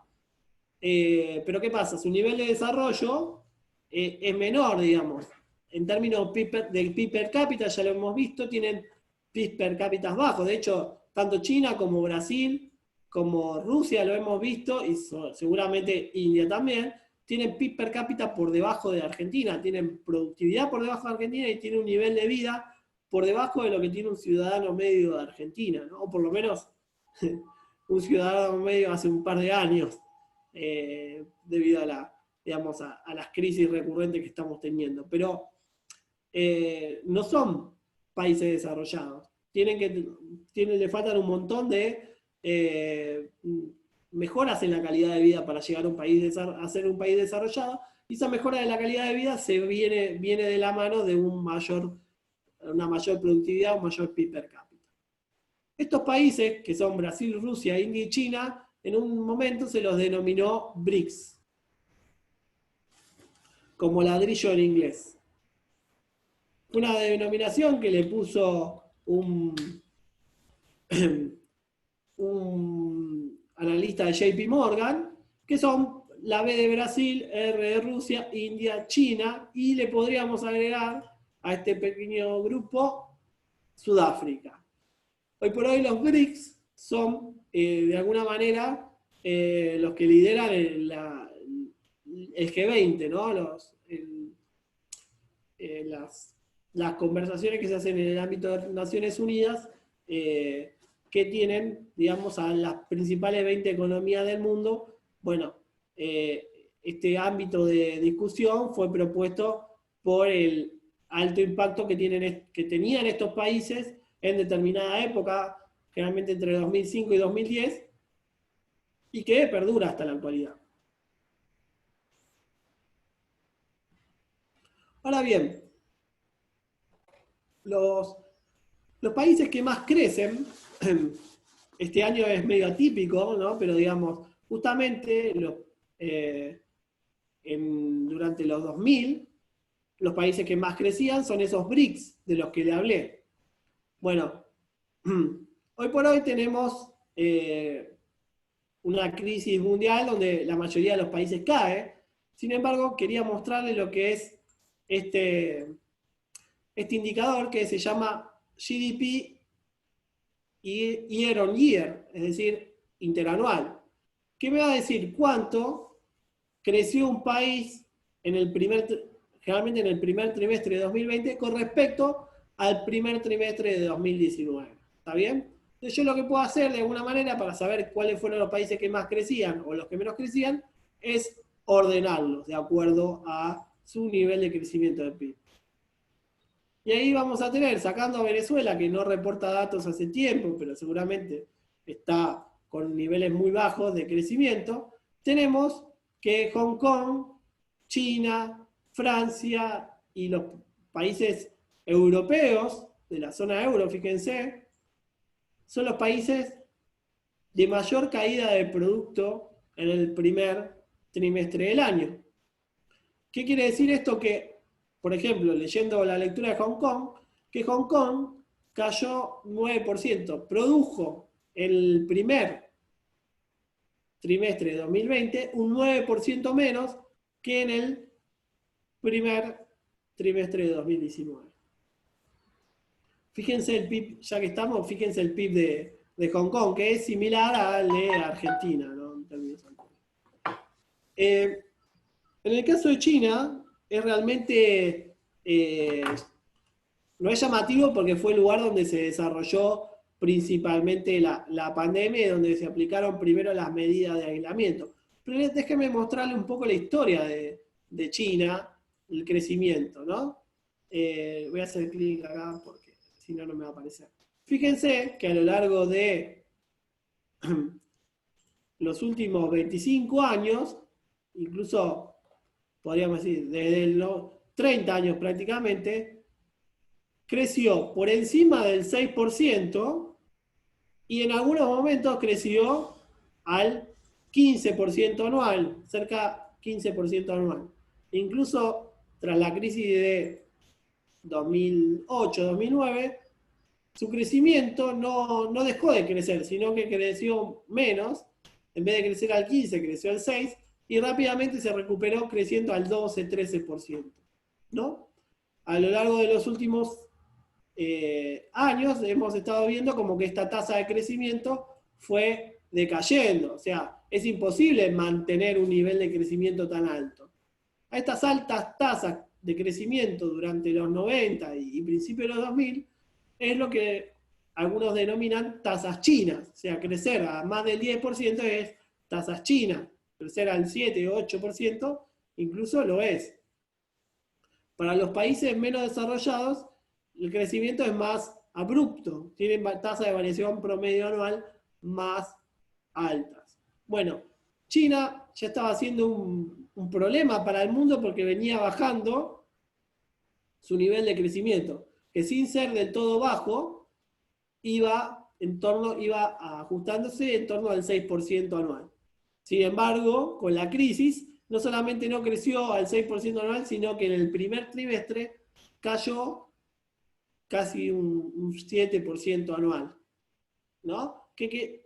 pero ¿qué pasa? Su nivel de desarrollo es menor, digamos. En términos del PIB per cápita, ya lo hemos visto, tienen PIB per cápita bajos. De hecho, tanto China como Brasil, como Rusia lo hemos visto, y seguramente India también, tienen PIB per cápita por debajo de Argentina, tienen productividad por debajo de Argentina y tienen un nivel de vida por debajo de lo que tiene un ciudadano medio de Argentina, ¿no? O por lo menos un ciudadano medio hace un par de años, debido a, digamos, a las crisis recurrentes que estamos teniendo. Pero no son países desarrollados. Le faltan un montón de mejoras en la calidad de vida para llegar a ser un país desarrollado, y esa mejora de la calidad de vida viene de la mano de una mayor productividad, un mayor PIB per cápita. Estos países, que son Brasil, Rusia, India y China, en un momento se los denominó BRICS, como ladrillo en inglés. Una denominación que le puso un analista de JP Morgan, que son la B de Brasil, R de Rusia, India, China, y le podríamos agregar a este pequeño grupo Sudáfrica. Hoy por hoy los BRICS son, de alguna manera, los que lideran el G20, ¿no? Las conversaciones que se hacen en el ámbito de Naciones Unidas, que tienen, digamos, a las principales 20 economías del mundo. Bueno, este ámbito de discusión fue propuesto por el alto impacto que tenían estos países en determinada época, generalmente entre 2005 y 2010, y que perdura hasta la actualidad. Ahora bien, los países que más crecen, este año es medio atípico, ¿no? Pero digamos, justamente durante los 2000, los países que más crecían son esos BRICS de los que le hablé. Bueno, hoy por hoy tenemos una crisis mundial donde la mayoría de los países cae. Sin embargo, quería mostrarles lo que es este indicador que se llama GDP year on year, es decir, interanual, que me va a decir cuánto creció un país generalmente en el primer trimestre de 2020 con respecto al primer trimestre de 2019. ¿Está bien? Entonces yo lo que puedo hacer de alguna manera para saber cuáles fueron los países que más crecían o los que menos crecían es ordenarlos de acuerdo a su nivel de crecimiento del PIB. Y ahí vamos a tener, sacando a Venezuela, que no reporta datos hace tiempo, pero seguramente está con niveles muy bajos de crecimiento, tenemos que Hong Kong, China, Francia y los países europeos de la zona euro, fíjense, son los países de mayor caída de producto en el primer trimestre del año. ¿Qué quiere decir esto? Que, por ejemplo, leyendo la lectura de Hong Kong, que Hong Kong cayó 9%, produjo el primer trimestre de 2020 un 9% menos que en el primer trimestre de 2019. Fíjense el PIB, ya que estamos, fíjense el PIB de Hong Kong, que es similar al de Argentina, ¿no? En términos actuales. En el caso de China, es realmente, no es llamativo porque fue el lugar donde se desarrolló principalmente la pandemia y donde se aplicaron primero las medidas de aislamiento. Pero déjenme mostrarle un poco la historia de China, el crecimiento, ¿no? Voy a hacer clic acá porque si no, no me va a aparecer. Fíjense que a lo largo de los últimos 25 años, incluso podríamos decir desde los 30 años prácticamente, creció por encima del 6% y en algunos momentos creció al 15% anual, cerca 15% anual. Incluso tras la crisis de 2008-2009, su crecimiento no dejó de crecer, sino que creció menos. En vez de crecer al 15, creció al 6, y rápidamente se recuperó creciendo al 12-13%, ¿no? A lo largo de los últimos años hemos estado viendo como que esta tasa de crecimiento fue decayendo. O sea, es imposible mantener un nivel de crecimiento tan alto. A estas altas tasas de crecimiento durante los 90 y principios de los 2000 es lo que algunos denominan tasas chinas. O sea, crecer a más del 10% es tasas chinas. Crecer al 7 o 8% incluso lo es. Para los países menos desarrollados, el crecimiento es más abrupto. Tienen tasas de variación promedio anual más altas. Bueno, China ya estaba siendo un problema para el mundo porque venía bajando su nivel de crecimiento, que sin ser del todo bajo, iba ajustándose en torno al 6% anual. Sin embargo, con la crisis, no solamente no creció al 6% anual, sino que en el primer trimestre cayó casi un 7% anual, ¿no? Que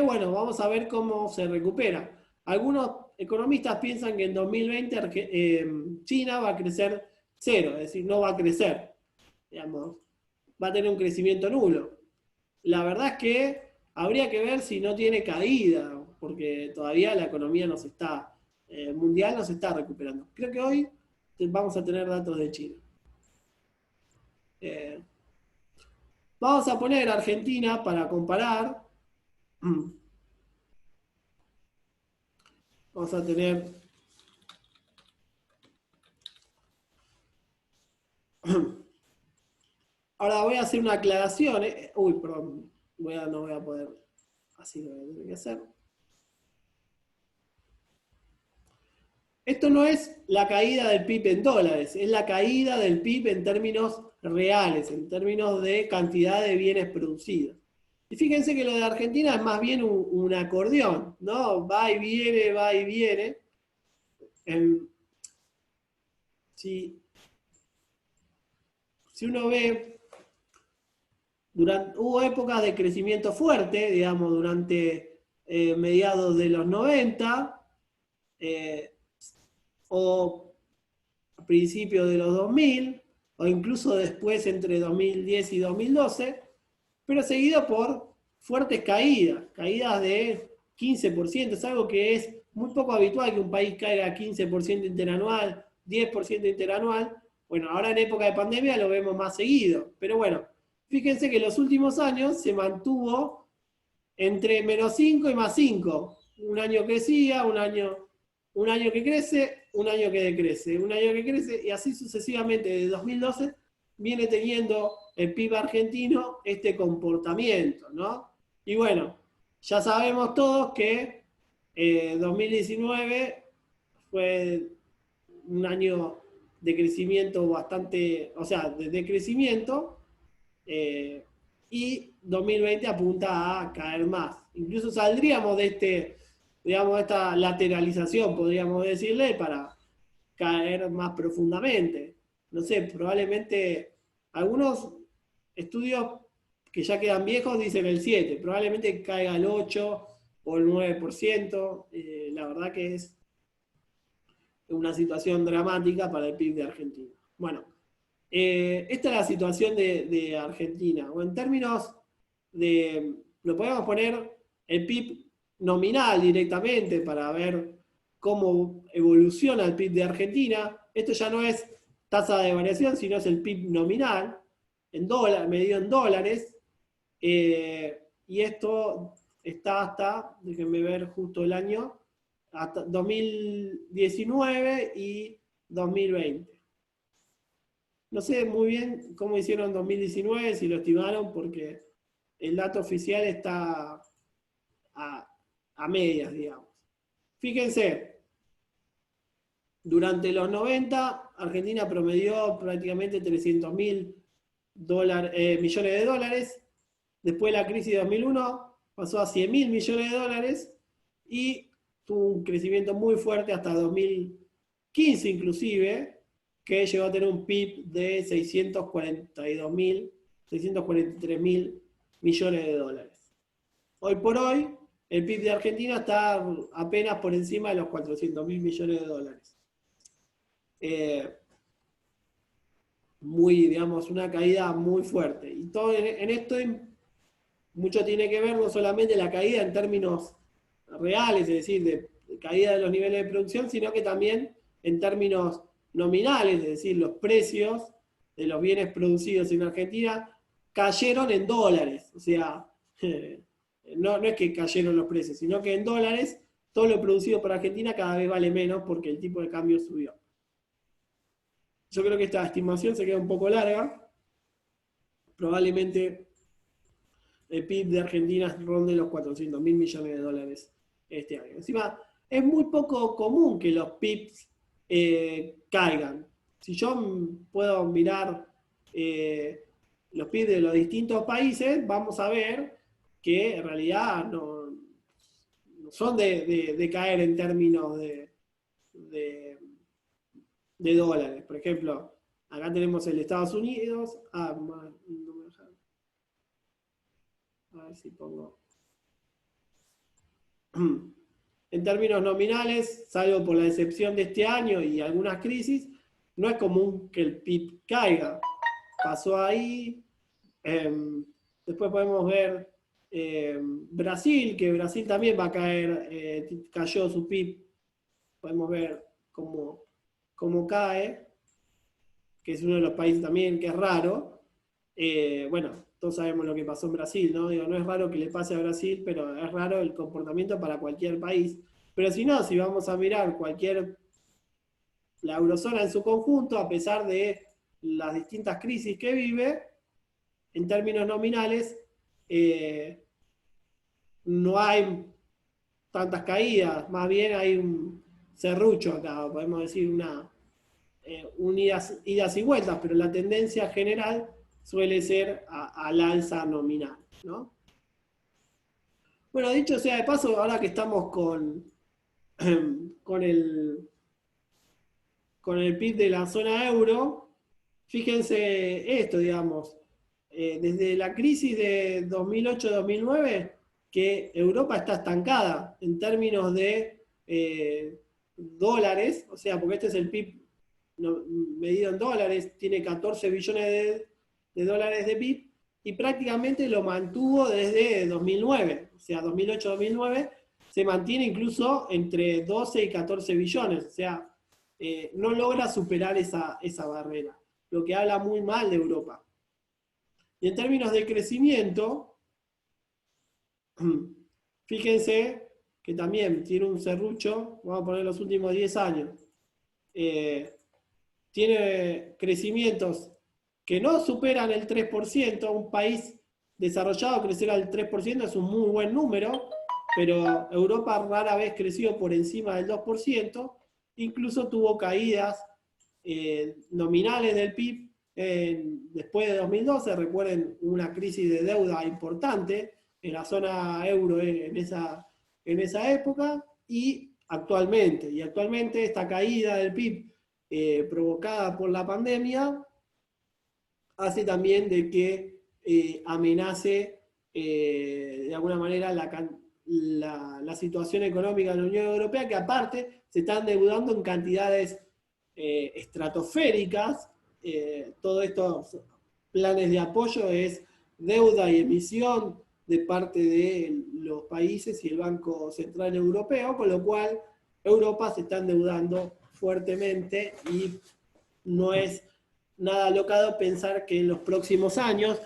bueno, vamos a ver cómo se recupera. Algunos economistas piensan que en 2020 China va a crecer cero, es decir, no va a crecer, digamos, va a tener un crecimiento nulo. La verdad es que habría que ver si no tiene caída, porque todavía la economía mundial no se está recuperando. Creo que hoy vamos a tener datos de China. Vamos a poner Argentina para comparar. Vamos a tener... Ahora voy a hacer una aclaración. Uy, perdón. No voy a poder... Así lo voy a tener que hacer. Esto no es la caída del PIB en dólares, es la caída del PIB en términos reales, en términos de cantidad de bienes producidos. Y fíjense que lo de Argentina es más bien un acordeón, ¿no? Va y viene, va y viene. Si uno ve, hubo épocas de crecimiento fuerte, digamos, durante mediados de los 90, o a principios de los 2000, o incluso después entre 2010 y 2012, pero seguido por fuertes caídas de 15%. Es algo que es muy poco habitual que un país caiga 15% interanual, 10% interanual. Bueno, ahora en época de pandemia lo vemos más seguido, pero bueno, fíjense que en los últimos años se mantuvo entre menos 5 y más 5. Un año crecía, un año que crece, un año que decrece, un año que crece, y así sucesivamente. Desde 2012 viene teniendo el PIB argentino este comportamiento, ¿no? Y bueno, ya sabemos todos que 2019 fue un año de crecimiento bastante, o sea, de crecimiento, y 2020 apunta a caer más. Incluso saldríamos de digamos, esta lateralización, podríamos decirle, para caer más profundamente. No sé, probablemente algunos estudios que ya quedan viejos dicen el 7, probablemente caiga el 8 o el 9%. La verdad que es una situación dramática para el PIB de Argentina. Bueno, esta es la situación de Argentina. O en términos de, lo podemos poner el PIB nominal directamente para ver cómo evoluciona el PIB de Argentina. Esto ya no es tasa de variación, sino es el PIB nominal, en dólar, medido en dólares. Y esto está hasta, déjenme ver justo el año, hasta 2019 y 2020. No sé muy bien cómo hicieron en 2019, si lo estimaron, porque el dato oficial está a medias, digamos. Fíjense, durante los 90, Argentina promedió prácticamente 300 mil millones de dólares. Después de la crisis de 2001, pasó a 100 mil millones de dólares y tuvo un crecimiento muy fuerte hasta 2015 inclusive, que llegó a tener un PIB de 643 mil millones de dólares. Hoy por hoy, el PIB de Argentina está apenas por encima de los 400 mil millones de dólares. Muy, digamos, una caída muy fuerte. Y todo en esto mucho tiene que ver no solamente la caída en términos reales, es decir, de caída de los niveles de producción, sino que también en términos nominales, es decir, los precios de los bienes producidos en Argentina cayeron en dólares. O sea, no es que cayeron los precios, sino que en dólares todo lo producido por Argentina cada vez vale menos porque el tipo de cambio subió. Yo creo que esta estimación se queda un poco larga. Probablemente el PIB de Argentina ronde los 400 mil millones de dólares este año. Encima, es muy poco común que los PIBs caigan. Si yo puedo mirar los PIBs de los distintos países, vamos a ver que en realidad no son de caer en términos de dólares. Por ejemplo, acá tenemos el Estados Unidos. No me deja. A ver si pongo. En términos nominales, salvo por la excepción de este año y algunas crisis, no es común que el PIB caiga. Pasó ahí. Después podemos ver Brasil, que Brasil también va a caer, cayó su PIB. Podemos ver cómo cae, que es uno de los países también que es raro. Bueno, todos sabemos lo que pasó en Brasil, ¿no? Digo, no es raro que le pase a Brasil, pero es raro el comportamiento para cualquier país. Pero si no, si vamos a mirar la eurozona en su conjunto, a pesar de las distintas crisis que vive, en términos nominales, no hay tantas caídas, más bien hay un serrucho acá, podemos decir idas y vueltas, pero la tendencia general suele ser al alza nominal, ¿no? Bueno, dicho sea de paso, ahora que estamos con el PIB de la zona euro, fíjense esto, digamos, desde la crisis de 2008-2009, que Europa está estancada en términos de dólares, o sea, porque este es el PIB medido en dólares, tiene 14 billones de dólares de PIB, y prácticamente lo mantuvo desde 2009, o sea, 2008-2009, se mantiene incluso entre 12 y 14 billones, o sea, no logra superar esa barrera, lo que habla muy mal de Europa. Y en términos de crecimiento, fíjense que también tiene un serrucho, vamos a poner los últimos 10 años, tiene crecimientos que no superan el 3%, un país desarrollado crecer al 3% es un muy buen número, pero Europa rara vez creció por encima del 2%, incluso tuvo caídas nominales del PIB después de 2012, recuerden una crisis de deuda importante en la zona euro en esa época, y actualmente esta caída del PIB provocada por la pandemia hace también de que amenace de alguna manera la situación económica de la Unión Europea, que aparte se está endeudando en cantidades estratosféricas. Todos estos planes de apoyo es deuda y emisión de parte de los países y el Banco Central Europeo, con lo cual Europa se está endeudando fuertemente y no es nada alocado pensar que en los próximos años,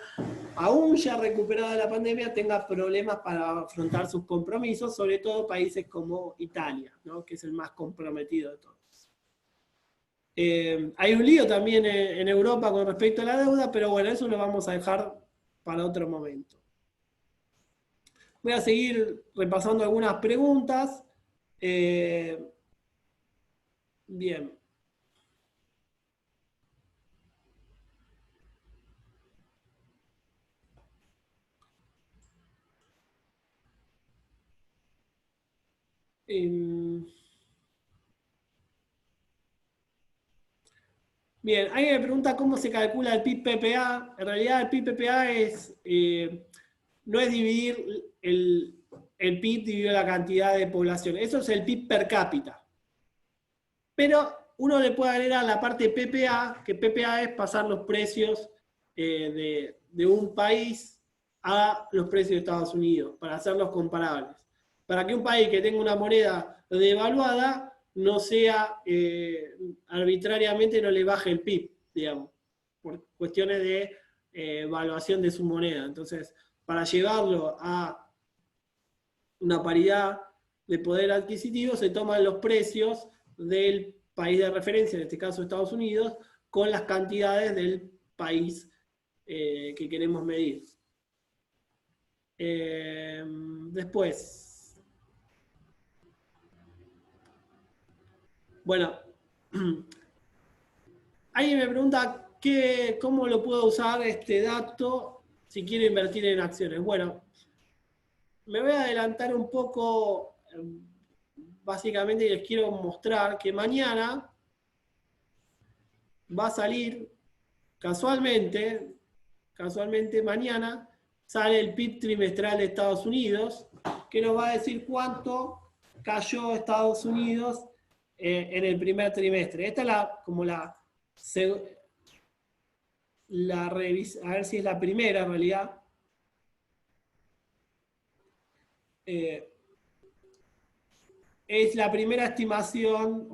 aún ya recuperada la pandemia, tenga problemas para afrontar sus compromisos, sobre todo países como Italia, ¿no? Que es el más comprometido de todos. Hay un lío también en Europa con respecto a la deuda, pero bueno, eso lo vamos a dejar para otro momento. Voy a seguir repasando algunas preguntas. Bien. Bien, alguien me pregunta cómo se calcula el PIB-PPA. En realidad el PIB-PPA no es dividir el PIB dividido la cantidad de población. Eso es el PIB per cápita. Pero uno le puede agregar la parte PPA, que PPA es pasar los precios de un país a los precios de Estados Unidos, para hacerlos comparables. Para que un país que tenga una moneda devaluada no sea arbitrariamente, no le baje el PIB, digamos, por cuestiones de evaluación de su moneda. Entonces, para llevarlo a una paridad de poder adquisitivo, se toman los precios del país de referencia, en este caso Estados Unidos, con las cantidades del país que queremos medir. Después, bueno, alguien me pregunta cómo lo puedo usar este dato si quiero invertir en acciones. Bueno, me voy a adelantar un poco, básicamente les quiero mostrar que mañana va a salir, casualmente mañana sale el PIB trimestral de Estados Unidos, que nos va a decir cuánto cayó Estados Unidos en el primer trimestre. Esta es la revisión, a ver si es la primera en realidad. Es la primera estimación,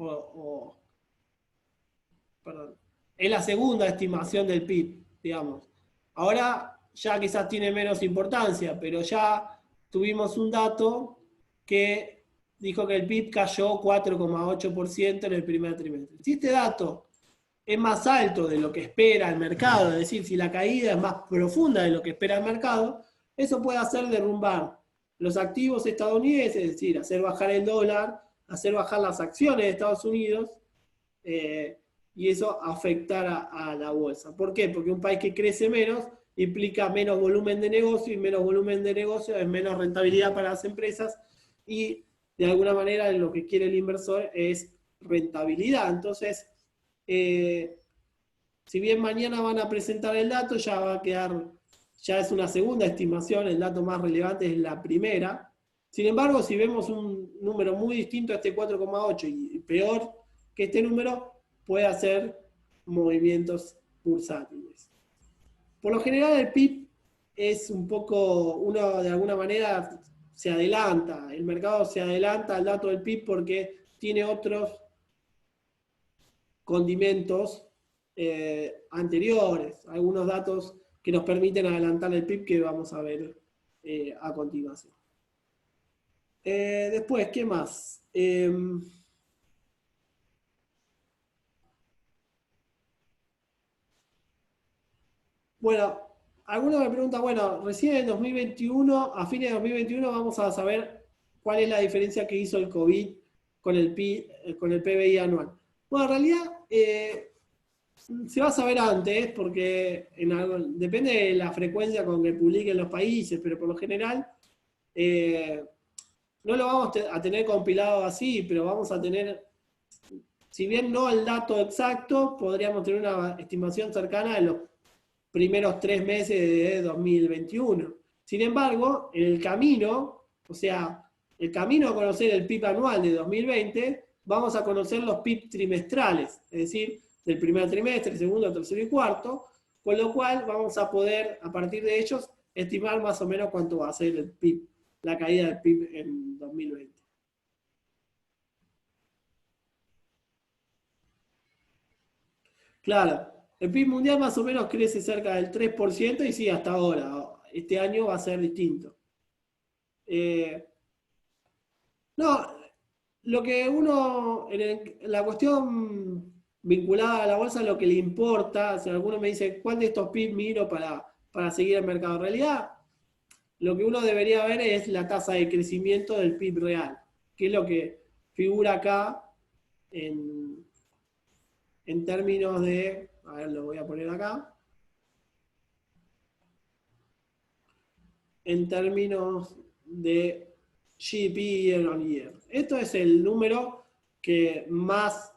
perdón, es la segunda estimación del PIB, digamos. Ahora ya quizás tiene menos importancia, pero ya tuvimos un dato que dijo que el PIB cayó 4,8% en el primer trimestre. Si este dato es más alto de lo que espera el mercado, es decir, si la caída es más profunda de lo que espera el mercado, eso puede hacer derrumbar los activos estadounidenses, es decir, hacer bajar el dólar, hacer bajar las acciones de Estados Unidos, y eso afectar a la bolsa. ¿Por qué? Porque un país que crece menos implica menos volumen de negocio, y menos volumen de negocio es menos rentabilidad para las empresas, y de alguna manera lo que quiere el inversor es rentabilidad. Entonces, si bien mañana van a presentar el dato, ya es una segunda estimación, el dato más relevante es la primera. Sin embargo, si vemos un número muy distinto a este 4,8 y peor que este número, puede hacer movimientos bursátiles. Por lo general el PIB es un poco, uno de alguna manera se adelanta, el mercado se adelanta al dato del PIB porque tiene otros condimentos anteriores, algunos datos que nos permiten adelantar el PIB que vamos a ver a continuación. Después, ¿qué más? Bueno, algunos me preguntan, bueno, recién en 2021, a fines de 2021 vamos a saber cuál es la diferencia que hizo el COVID con el PBI anual. Bueno, en realidad se va a saber antes, porque depende de la frecuencia con que publiquen los países, pero por lo general no lo vamos a tener compilado así, pero vamos a tener, si bien no el dato exacto, podríamos tener una estimación cercana de los primeros 3 meses de 2021. Sin embargo, en el camino, o sea, el camino a conocer el PIB anual de 2020, vamos a conocer los PIB trimestrales, es decir, del primer trimestre, segundo, tercero y cuarto, con lo cual vamos a poder, a partir de ellos, estimar más o menos cuánto va a ser el PIB, la caída del PIB en 2020. Claro, el PIB mundial más o menos crece cerca del 3% y sí, hasta ahora. Este año va a ser distinto. Eh, no, lo que uno, en la cuestión vinculada a la bolsa, lo que le importa, si alguno me dice, ¿cuál de estos PIB miro para seguir el mercado? En realidad, lo que uno debería ver es la tasa de crecimiento del PIB real, que es lo que figura acá en, en términos de, a ver, lo voy a poner acá, en términos de GDP year on year. Esto es el número que más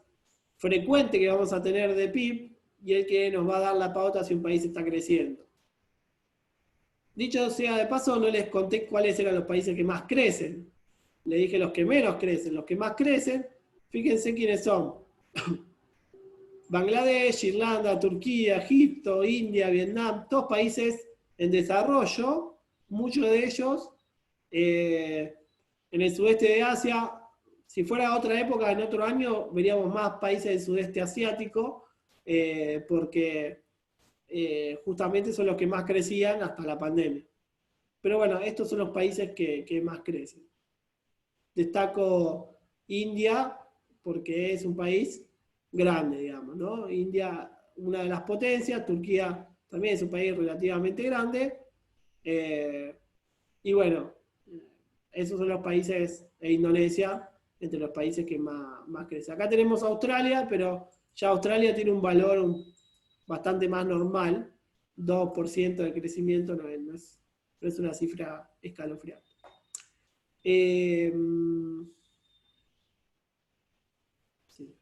frecuente que vamos a tener de PIB y el que nos va a dar la pauta si un país está creciendo. Dicho sea de paso, no les conté cuáles eran los países que más crecen. Le dije los que menos crecen. Los que más crecen, fíjense quiénes son. Bangladesh, Irlanda, Turquía, Egipto, India, Vietnam, todos países en desarrollo, muchos de ellos en el sudeste de Asia. Si fuera otra época, en otro año, veríamos más países del sudeste asiático, porque justamente son los que más crecían hasta la pandemia. Pero bueno, estos son los países que más crecen. Destaco India, porque es un país grande, digamos, ¿no? India, una de las potencias, Turquía también es un país relativamente grande, y bueno, esos son los países, e Indonesia, entre los países que más crecen. Acá tenemos Australia, pero ya Australia tiene un valor bastante más normal, 2% de crecimiento no es una cifra escalofriante. Eh, sí.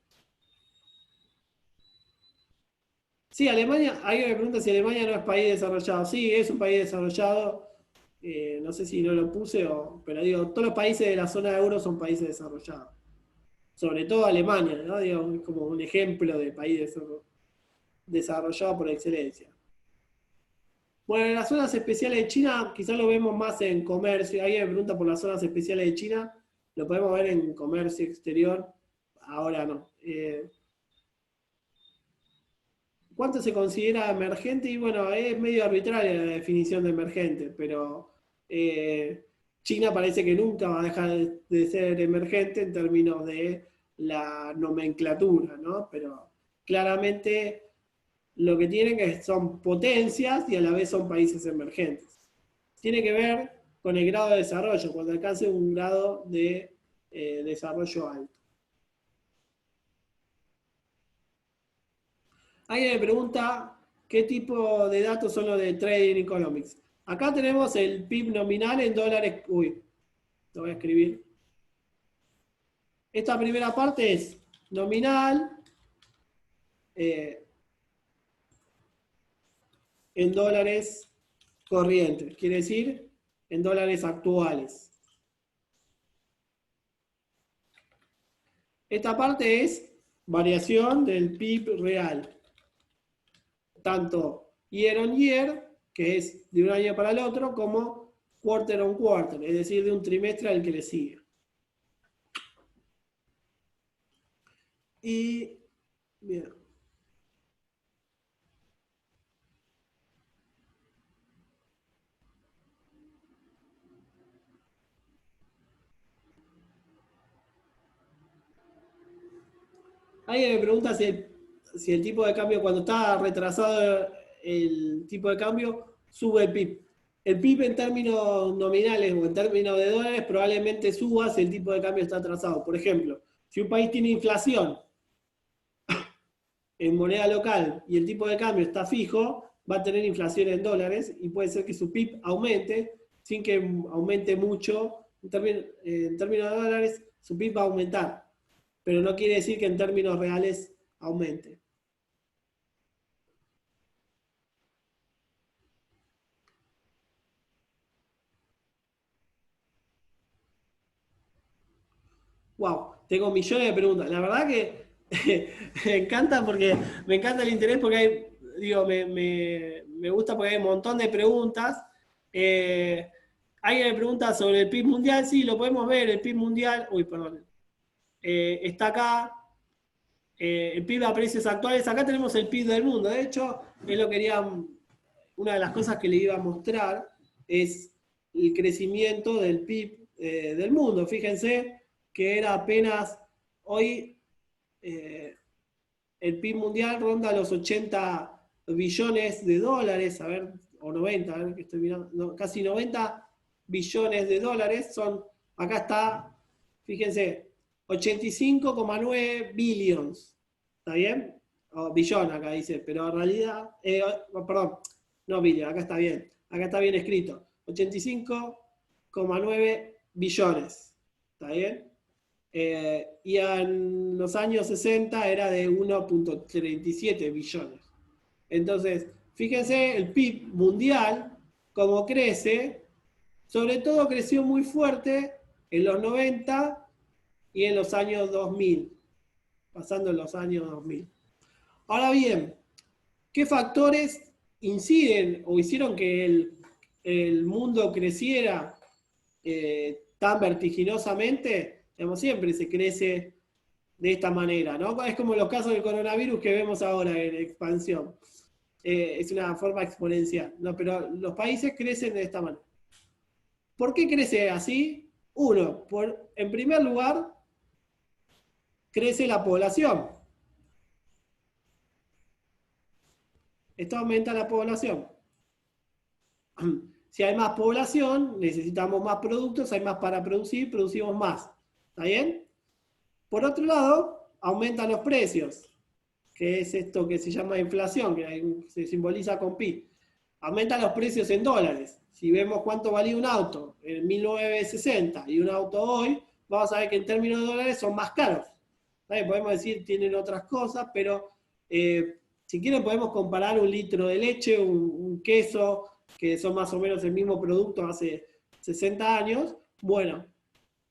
Sí, Alemania, alguien me pregunta si Alemania no es país desarrollado. Sí, es un país desarrollado. No sé si no lo puse, pero digo, todos los países de la zona euro son países desarrollados. Sobre todo Alemania, ¿no? Digo, es como un ejemplo de país desarrollado por excelencia. Bueno, en las zonas especiales de China, quizás lo vemos más en comercio. Alguien me pregunta por las zonas especiales de China, lo podemos ver en comercio exterior, ahora no. ¿Cuánto se considera emergente? Y bueno, es medio arbitraria la definición de emergente, pero China parece que nunca va a dejar de ser emergente en términos de la nomenclatura, ¿no? Pero claramente lo que tienen que son potencias y a la vez son países emergentes. Tiene que ver con el grado de desarrollo, cuando alcance un grado de desarrollo alto. Alguien me pregunta qué tipo de datos son los de Trading Economics. Acá tenemos el PIB nominal en dólares. Uy, lo voy a escribir. Esta primera parte es nominal en dólares corrientes, quiere decir en dólares actuales. Esta parte es variación del PIB real, tanto year on year, que es de un año para el otro, como quarter on quarter, es decir, de un trimestre al que le sigue. Y, bien. Alguien me pregunta si el tipo de cambio, cuando está retrasado el tipo de cambio, sube el PIB. El PIB en términos nominales o en términos de dólares probablemente suba si el tipo de cambio está atrasado. Por ejemplo, si un país tiene inflación en moneda local y el tipo de cambio está fijo, va a tener inflación en dólares y puede ser que su PIB aumente sin que aumente mucho en términos de dólares, su PIB va a aumentar. Pero no quiere decir que en términos reales aumente. Wow, tengo millones de preguntas. La verdad que me encanta porque me encanta el interés porque hay, digo, me gusta porque hay un montón de preguntas. Alguien me pregunta sobre el PIB mundial, sí, lo podemos ver, el PIB mundial, uy, perdón, está acá, el PIB a precios actuales, acá tenemos el PIB del mundo, de hecho, una de las cosas que le iba a mostrar es el crecimiento del PIB del mundo. Fíjense que era apenas hoy el PIB mundial ronda los 80 billones de dólares, a ver, o 90, a ver que estoy mirando, no, casi 90 billones de dólares son, acá está, fíjense, 85,9 billions, ¿está bien? O billón acá dice, pero en realidad, perdón, no billion, acá está bien escrito, 85,9 billones, ¿está bien? Y en los años 60 era de 1,37 billones. Entonces, fíjense el PIB mundial, como crece, sobre todo creció muy fuerte en los 90 y en los años 2000, pasando en los años 2000. Ahora bien, ¿qué factores inciden o hicieron que el mundo creciera tan vertiginosamente? Digamos, siempre se crece de esta manera, ¿no? Es como los casos del coronavirus que vemos ahora en expansión. Es una forma exponencial, ¿no? Pero los países crecen de esta manera. ¿Por qué crece así? Uno, en primer lugar, crece la población. Esto aumenta la población. Si hay más población, necesitamos más productos, hay más para producir, producimos más. ¿Está bien? Por otro lado, aumentan los precios, que es esto que se llama inflación, que se simboliza con pi. Aumentan los precios en dólares. Si vemos cuánto valía un auto en 1960 y un auto hoy, vamos a ver que en términos de dólares son más caros. ¿Sabe? Podemos decir tienen otras cosas, pero si quieren podemos comparar un litro de leche, un queso, que son más o menos el mismo producto hace 60 años. Bueno,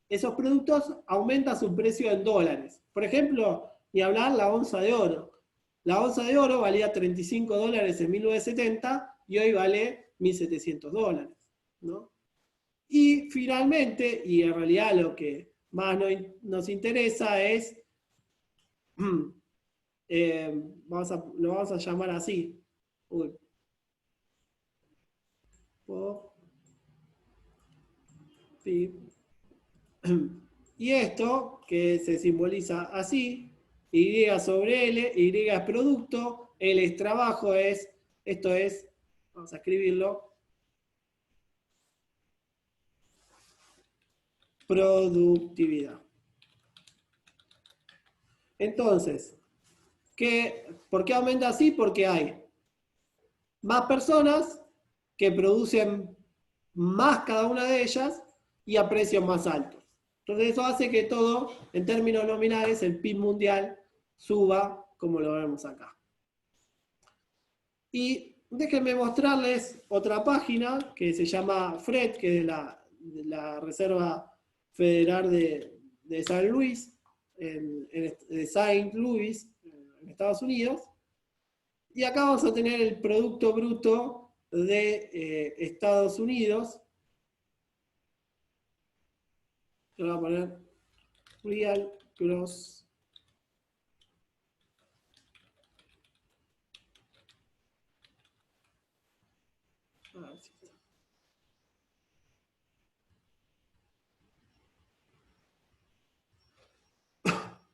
esos productos aumentan su precio en dólares. Por ejemplo, ni hablar la onza de oro. La onza de oro valía 35 dólares en 1970 y hoy vale 1.700 dólares, ¿no? Y finalmente, y en realidad lo que más nos interesa es, lo vamos a llamar así. Uy. Y esto, que se simboliza así, Y sobre L, Y es producto, L es trabajo, esto es, vamos a escribirlo, productividad. Entonces, ¿por qué aumenta así? Porque hay más personas que producen más cada una de ellas y a precios más altos. Entonces eso hace que todo, en términos nominales, el PIB mundial suba, como lo vemos acá. Y déjenme mostrarles otra página que se llama FRED, que es de la Reserva Federal de San Luis, de Saint Louis, en Estados Unidos. Y acá vamos a tener el Producto Bruto de Estados Unidos. Yo voy a poner Real Gross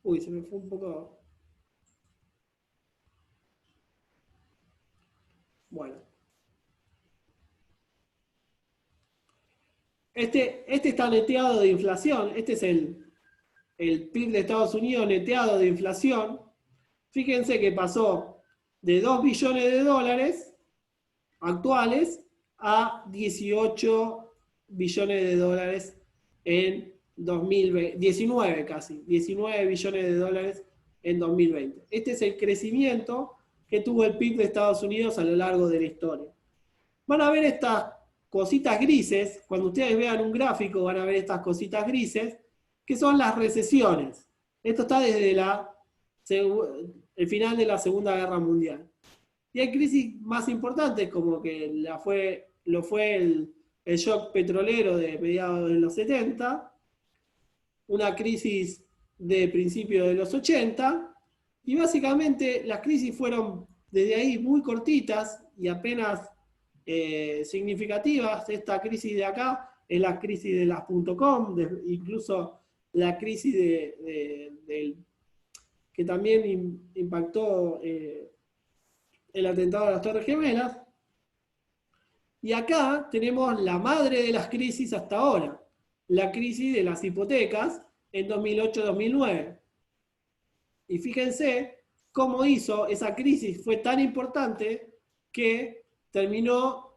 Uy, se me fue un poco. Bueno. Este está neteado de inflación. Este es el PIB de Estados Unidos neteado de inflación. Fíjense que pasó de 2 billones de dólares actuales a 18 billones de dólares en 2020, 19 casi, 19 billones de dólares en 2020. Este es el crecimiento que tuvo el PIB de Estados Unidos a lo largo de la historia. Van a ver estas cositas grises, cuando ustedes vean un gráfico van a ver estas cositas grises, que son las recesiones. Esto está desde el final de la Segunda Guerra Mundial. Y hay crisis más importantes, como que lo fue el shock petrolero de mediados de los 70, una crisis de principios de los 80, y básicamente las crisis fueron desde ahí muy cortitas y apenas significativas. Esta crisis de acá es la crisis de las .com, incluso la crisis que también impactó el atentado a las Torres Gemelas. Y acá tenemos la madre de las crisis hasta ahora, la crisis de las hipotecas en 2008-2009. Y fíjense cómo hizo esa crisis, fue tan importante que terminó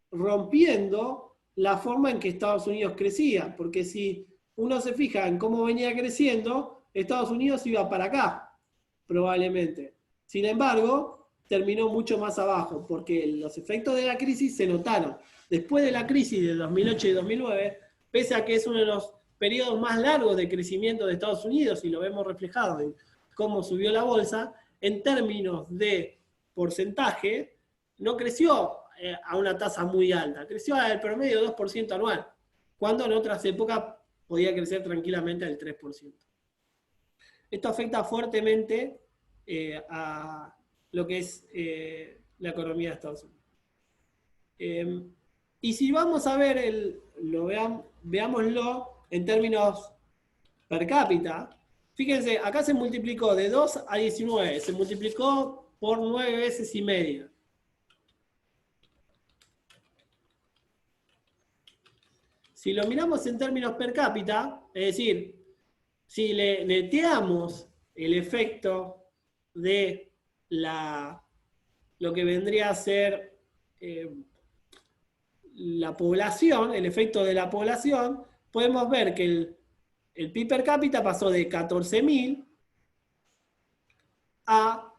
rompiendo la forma en que Estados Unidos crecía, porque si uno se fija en cómo venía creciendo, Estados Unidos iba para acá, probablemente. Sin embargo, terminó mucho más abajo, porque los efectos de la crisis se notaron. Después de la crisis de 2008 y 2009, pese a que es uno de los periodos más largos de crecimiento de Estados Unidos, y lo vemos reflejado en cómo subió la bolsa, en términos de porcentaje, no creció a una tasa muy alta, creció al promedio 2% anual, cuando en otras épocas podía crecer tranquilamente al 3%. Esto afecta fuertemente a lo que es la economía de Estados Unidos. Y si vamos a ver, veámoslo en términos per cápita, fíjense, acá se multiplicó de 2 a 19, se multiplicó por 9 veces y media. Si lo miramos en términos per cápita, es decir, si le neteamos el efecto de lo que vendría a ser la población, el efecto de la población, podemos ver que el PIB per cápita pasó de 14.000 a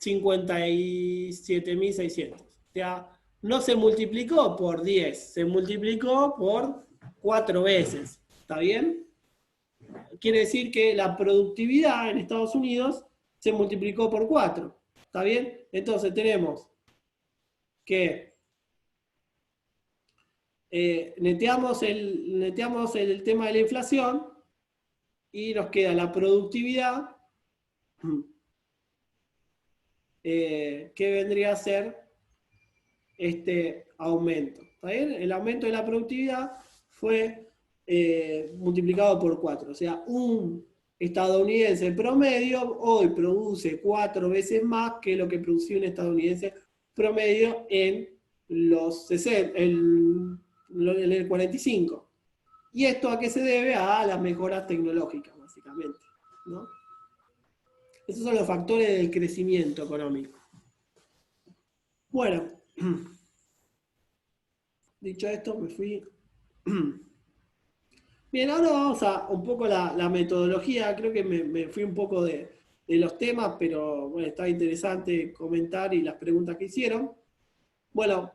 57.600. O sea, no se multiplicó por 10, se multiplicó por 4 veces. ¿Está bien? Quiere decir que la productividad en Estados Unidos se multiplicó por 4. ¿Está bien? Entonces tenemos que neteamos el tema de la inflación y nos queda la productividad, que vendría a ser este aumento. ¿Está bien? El aumento de la productividad fue multiplicado por 4. O sea, un estadounidense promedio hoy produce 4 veces más que lo que producía un estadounidense promedio en los 60, en el 45. ¿Y esto a qué se debe? A las mejoras tecnológicas, básicamente, ¿no? Esos son los factores del crecimiento económico. Bueno, dicho esto, me fui. Bien, ahora vamos a un poco la metodología. Creo que me fui un poco de los temas, pero bueno, está interesante comentar y las preguntas que hicieron. Bueno,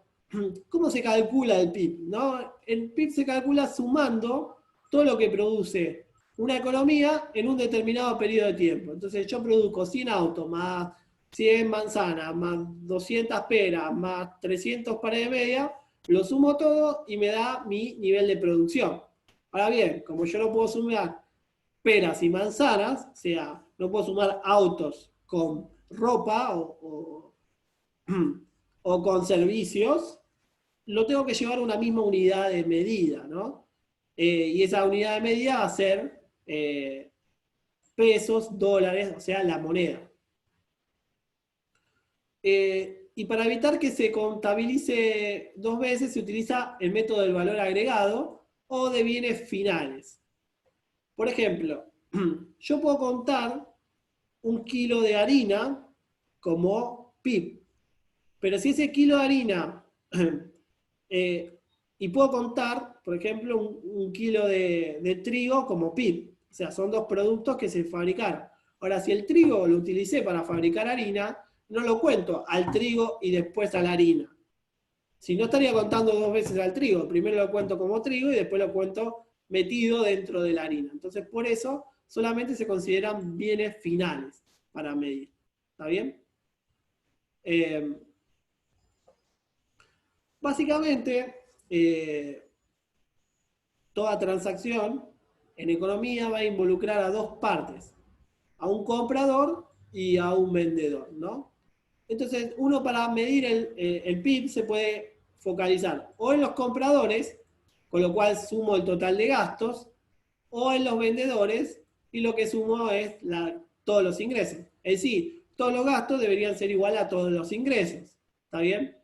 ¿cómo se calcula el PIB? ¿No? El PIB se calcula sumando todo lo que produce una economía en un determinado periodo de tiempo. Entonces yo produzco 100 autos, más 100 manzanas, más 200 peras, más 300 pares de media, lo sumo todo y me da mi nivel de producción. Ahora bien, como yo no puedo sumar peras y manzanas, o sea, no puedo sumar autos con ropa o con servicios, lo tengo que llevar a una misma unidad de medida, ¿no? Y esa unidad de medida va a ser pesos, dólares, o sea, la moneda. Y para evitar que se contabilice 2 veces, se utiliza el método del valor agregado o de bienes finales. Por ejemplo, yo puedo contar 1 kilo de harina como PIB, pero si ese kilo de harina y puedo contar por ejemplo, un kilo de trigo como PIB. O sea, son dos productos que se fabricaron. Ahora, si el trigo lo utilicé para fabricar harina, no lo cuento al trigo y después a la harina. Si no, estaría contando dos veces al trigo. Primero lo cuento como trigo y después lo cuento metido dentro de la harina. Entonces, por eso solamente se consideran bienes finales para medir. ¿Está bien? Básicamente, toda transacción en economía va a involucrar a dos partes, a un comprador y a un vendedor, ¿no? Entonces, uno para medir el PIB se puede focalizar o en los compradores, con lo cual sumo el total de gastos, o en los vendedores, y lo que sumo es todos los ingresos. Es decir, todos los gastos deberían ser igual a todos los ingresos. ¿Está bien?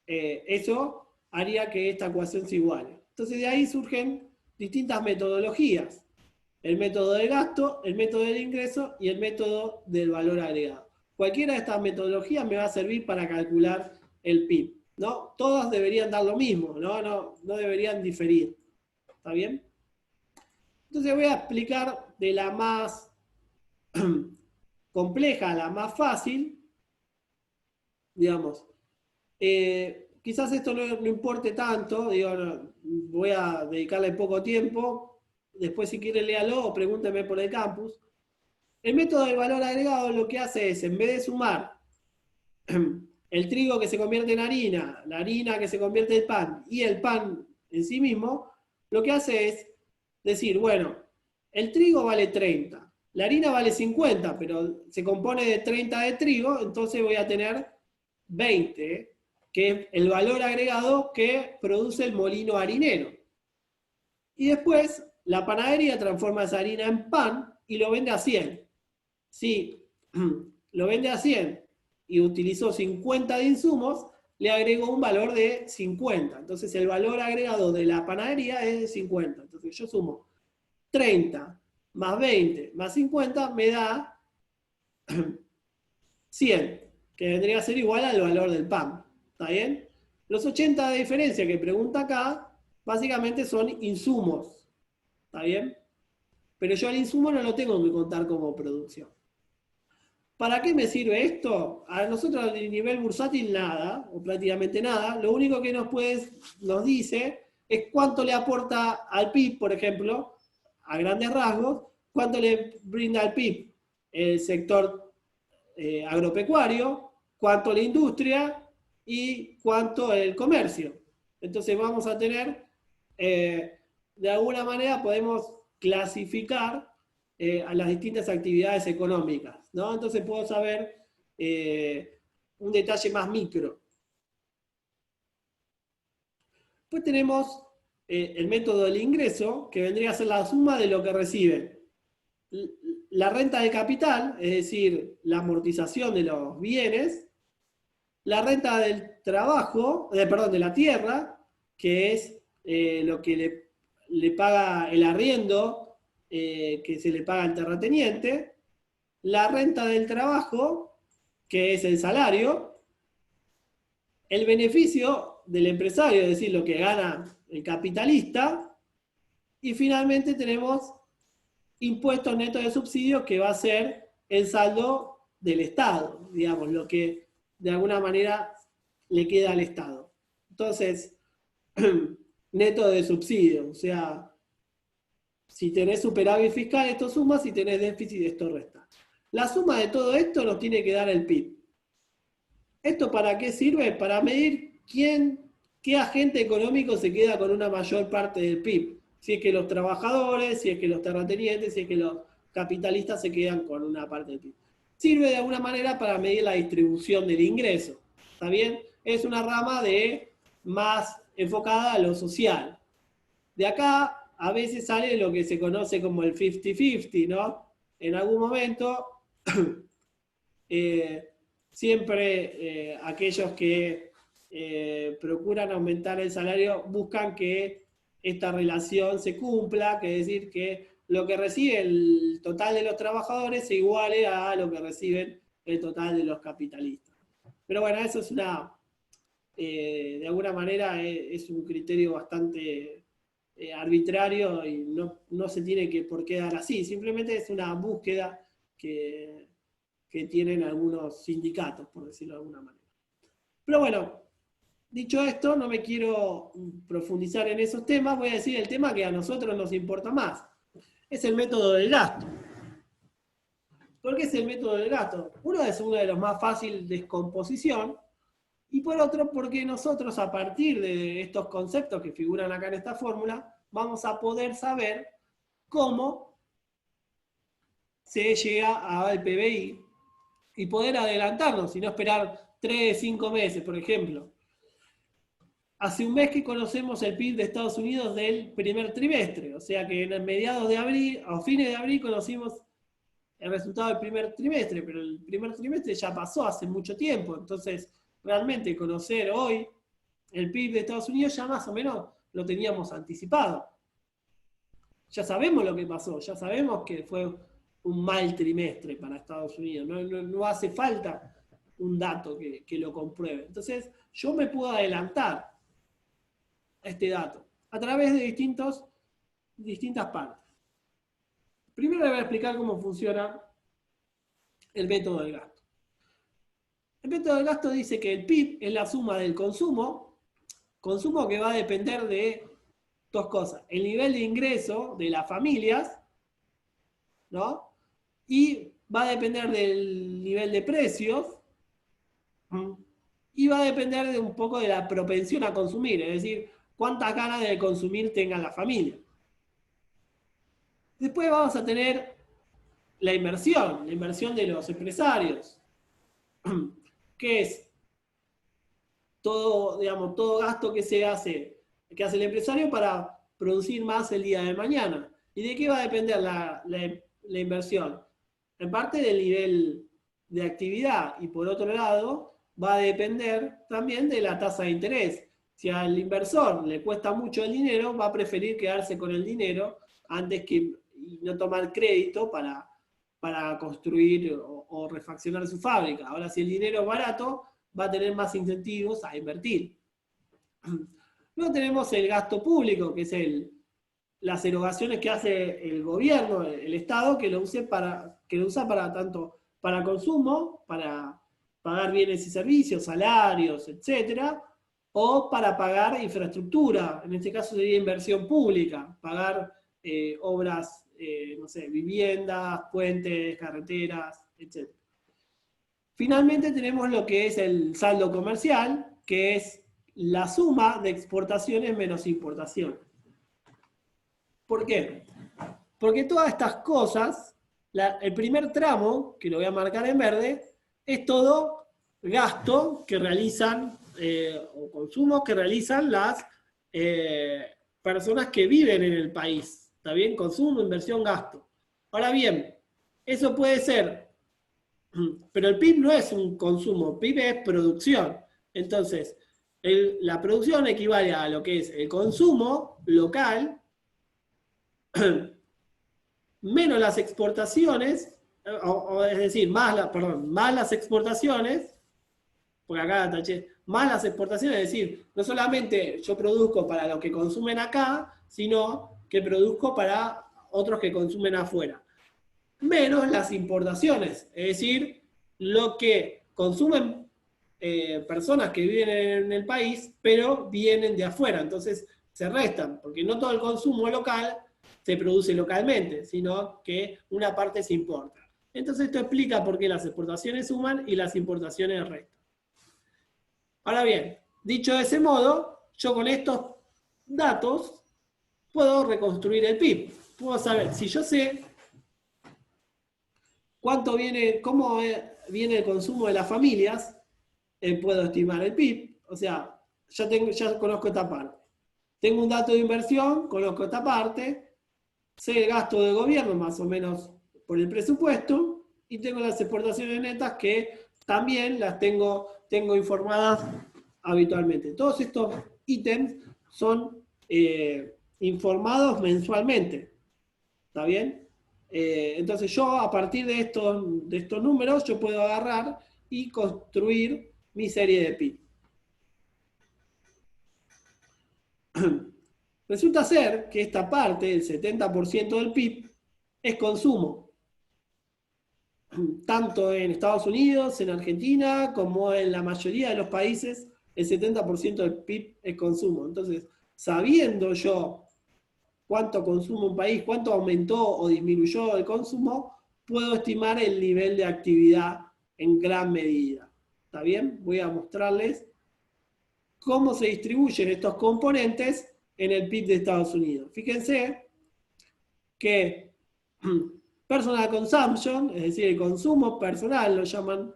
Eso haría que esta ecuación se iguale. Entonces de ahí surgen distintas metodologías. El método del gasto, el método del ingreso y el método del valor agregado. Cualquiera de estas metodologías me va a servir para calcular el PIB, ¿no? Todas deberían dar lo mismo, no deberían diferir. ¿Está bien? Entonces voy a explicar de la más compleja a la más fácil, digamos. Quizás esto no importe tanto, digo, voy a dedicarle poco tiempo, después si quieren léalo o pregúntenme por el campus. El método del valor agregado lo que hace es, en vez de sumar el trigo que se convierte en harina, la harina que se convierte en pan y el pan en sí mismo, lo que hace es decir, bueno, el trigo vale 30, la harina vale 50, pero se compone de 30 de trigo, entonces voy a tener 20, que es el valor agregado que produce el molino harinero. Y después la panadería transforma esa harina en pan y lo vende a 100. Si lo vende a 100 y utilizó 50 de insumos, le agregó un valor de 50. Entonces el valor agregado de la panadería es de 50. Entonces yo sumo 30 más 20 más 50 me da 100, que vendría a ser igual al valor del pan. ¿Está bien? Los 80 de diferencia que pregunta acá, básicamente son insumos. ¿Está bien? Pero yo al insumo no lo tengo que contar como producción. ¿Para qué me sirve esto? A nosotros a nivel bursátil nada, o prácticamente nada. Lo único que nos dice es cuánto le aporta al PIB, por ejemplo, a grandes rasgos, cuánto le brinda al PIB el sector agropecuario, cuánto la industria y cuánto el comercio. Entonces vamos a tener, de alguna manera podemos clasificar a las distintas actividades económicas, ¿no? Entonces puedo saber un detalle más micro. Después tenemos el método del ingreso, que vendría a ser la suma de lo que reciben la renta de capital, es decir, la amortización de los bienes, la renta del trabajo, perdón, de la tierra, que es lo que le paga el arriendo que se le paga al terrateniente, la renta del trabajo, que es el salario, el beneficio del empresario, es decir, lo que gana el capitalista, y finalmente tenemos impuestos netos de subsidios, que va a ser el saldo del Estado, digamos, lo que de alguna manera le queda al Estado. Entonces, neto de subsidios, o sea, si tenés superávit fiscal, esto suma, si tenés déficit, esto resta. La suma de todo esto nos tiene que dar el PIB. ¿Esto para qué sirve? Para medir qué agente económico se queda con una mayor parte del PIB. Si es que los trabajadores, si es que los terratenientes, si es que los capitalistas se quedan con una parte del PIB. Sirve de alguna manera para medir la distribución del ingreso. ¿Está bien? Es una rama más enfocada a lo social. De acá a veces sale lo que se conoce como el 50-50, ¿no? En algún momento, siempre aquellos que procuran aumentar el salario buscan que esta relación se cumpla, que es decir, que lo que recibe el total de los trabajadores se iguale a lo que reciben el total de los capitalistas. Pero bueno, eso es de alguna manera es un criterio bastante arbitrario y no se tiene por qué dar así, simplemente es una búsqueda que tienen algunos sindicatos, por decirlo de alguna manera. Pero bueno, dicho esto, no me quiero profundizar en esos temas, voy a decir el tema que a nosotros nos importa más, es el método del gasto. ¿Por qué es el método del gasto? Uno es uno de los más fáciles de descomposición, y por otro, porque nosotros a partir de estos conceptos que figuran acá en esta fórmula, vamos a poder saber cómo se llega al PBI y poder adelantarnos y no esperar 3, 5 meses, por ejemplo. Hace un mes que conocemos el PIB de Estados Unidos del primer trimestre, o sea que en mediados de abril, a fines de abril conocimos el resultado del primer trimestre, pero el primer trimestre ya pasó hace mucho tiempo, entonces realmente conocer hoy el PIB de Estados Unidos ya más o menos lo teníamos anticipado. Ya sabemos lo que pasó, ya sabemos que fue un mal trimestre para Estados Unidos, no hace falta un dato que lo compruebe. Entonces yo me puedo adelantar a este dato a través de distintas partes. Primero le voy a explicar cómo funciona el método del gasto. El método del gasto dice que el PIB es la suma del consumo que va a depender de dos cosas: el nivel de ingreso de las familias, ¿no? Y va a depender del nivel de precios, y va a depender de un poco de la propensión a consumir, es decir, cuántas ganas de consumir tenga la familia. Después vamos a tener la inversión de los empresarios, que es todo, digamos, todo gasto que hace el empresario para producir más el día de mañana. ¿Y de qué va a depender la inversión? En parte del nivel de actividad, y por otro lado va a depender también de la tasa de interés. Si al inversor le cuesta mucho el dinero, va a preferir quedarse con el dinero antes que no tomar crédito para construir o refaccionar su fábrica. Ahora, si el dinero es barato, va a tener más incentivos a invertir. Luego tenemos el gasto público, que es las erogaciones que hace el gobierno, el Estado, que lo usa para tanto para consumo, para pagar bienes y servicios, salarios, etcétera, o para pagar infraestructura. En este caso sería inversión pública, pagar obras, no sé, viviendas, puentes, carreteras, etcétera. Finalmente tenemos lo que es el saldo comercial, que es la suma de exportaciones menos importaciones. ¿Por qué? Porque todas estas cosas, el primer tramo, que lo voy a marcar en verde, es todo gasto que realizan, o consumos que realizan las personas que viven en el país. ¿Está bien? Consumo, inversión, gasto. Ahora bien, eso puede ser, pero el PIB no es un consumo, PIB es producción. Entonces, la producción equivale a lo que es el consumo local, menos las exportaciones, es decir, más las exportaciones, porque acá taché, más las exportaciones, es decir, no solamente yo produzco para los que consumen acá, sino que produzco para otros que consumen afuera. Menos las importaciones, es decir, lo que consumen personas que viven en el país, pero vienen de afuera, entonces se restan, porque no todo el consumo local se produce localmente, sino que una parte se importa. Entonces esto explica por qué las exportaciones suman y las importaciones restan. Ahora bien, dicho de ese modo, yo con estos datos puedo reconstruir el PIB. Puedo saber, si yo sé cuánto viene, cómo viene el consumo de las familias, puedo estimar el PIB. O sea, ya conozco esta parte. Tengo un dato de inversión, conozco esta parte, sé el gasto del gobierno más o menos por el presupuesto, y tengo las exportaciones netas que también las tengo informadas habitualmente. Todos estos ítems son informados mensualmente. ¿Está bien? Entonces yo a partir de estos números yo puedo agarrar y construir mi serie de PIB. Resulta ser que esta parte, el 70% del PIB, es consumo. Tanto en Estados Unidos, en Argentina, como en la mayoría de los países, el 70% del PIB es consumo. Entonces, sabiendo yo cuánto consume un país, cuánto aumentó o disminuyó el consumo, puedo estimar el nivel de actividad en gran medida. ¿Está bien? Voy a mostrarles cómo se distribuyen estos componentes en el PIB de Estados Unidos. Fíjense que personal consumption, es decir, el consumo personal, lo llaman,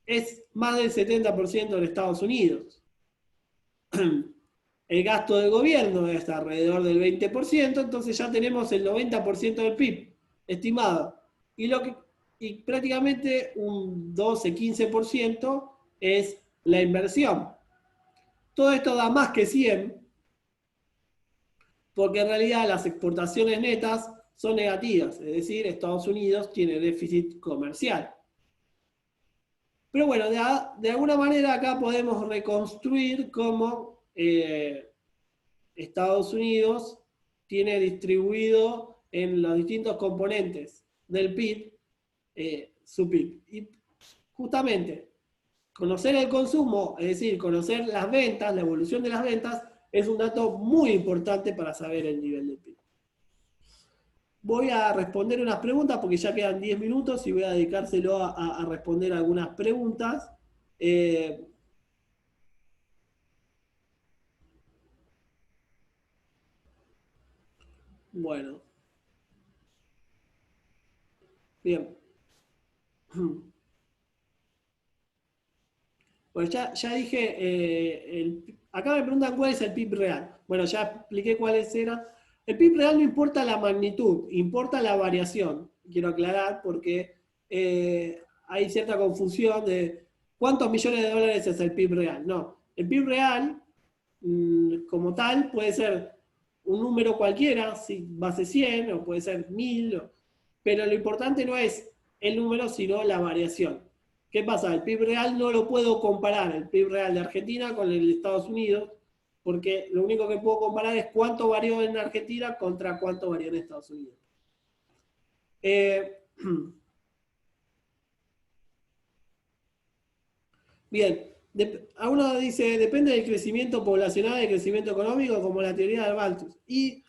es más del 70% en Estados Unidos. El gasto del gobierno es alrededor del 20%, entonces ya tenemos el 90% del PIB estimado. Y prácticamente un 12-15% es la inversión. Todo esto da más que 100, porque en realidad las exportaciones netas son negativas, es decir, Estados Unidos tiene déficit comercial. Pero bueno, de alguna manera acá podemos reconstruir cómo Estados Unidos tiene distribuido en los distintos componentes del PIB su PIB. Y justamente, conocer el consumo, es decir, conocer las ventas, la evolución de las ventas, es un dato muy importante para saber el nivel del PIB. Voy a responder unas preguntas porque ya quedan 10 minutos y voy a dedicárselo a responder algunas preguntas. Bueno, bien. Pues ya dije, acá me preguntan cuál es el PIB real. Bueno, ya expliqué cuáles eran. El PIB real no importa la magnitud, importa la variación. Quiero aclarar porque hay cierta confusión de cuántos millones de dólares es el PIB real. No, el PIB real, como tal, puede ser un número cualquiera, base 100, o puede ser 1000, pero lo importante no es el número, sino la variación. ¿Qué pasa? El PIB real no lo puedo comparar, el PIB real de Argentina con el de Estados Unidos, porque lo único que puedo comparar es cuánto varió en Argentina contra cuánto varió en Estados Unidos. Bien, uno dice, depende del crecimiento poblacional, del crecimiento económico, como la teoría de Malthus. Y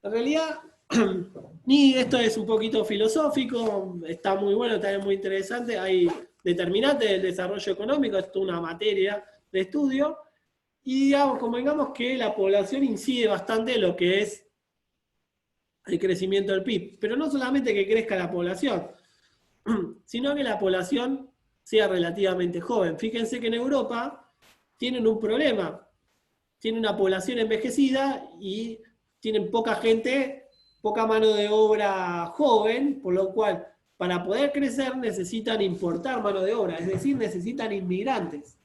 en realidad, ni esto es un poquito filosófico, está muy bueno, también muy interesante. Hay determinantes del desarrollo económico, esto es una materia de estudio. Y digamos, convengamos que la población incide bastante en lo que es el crecimiento del PIB. Pero no solamente que crezca la población, sino que la población sea relativamente joven. Fíjense que en Europa tienen un problema. Tienen una población envejecida y tienen poca gente, poca mano de obra joven, por lo cual para poder crecer necesitan importar mano de obra, es decir, necesitan inmigrantes.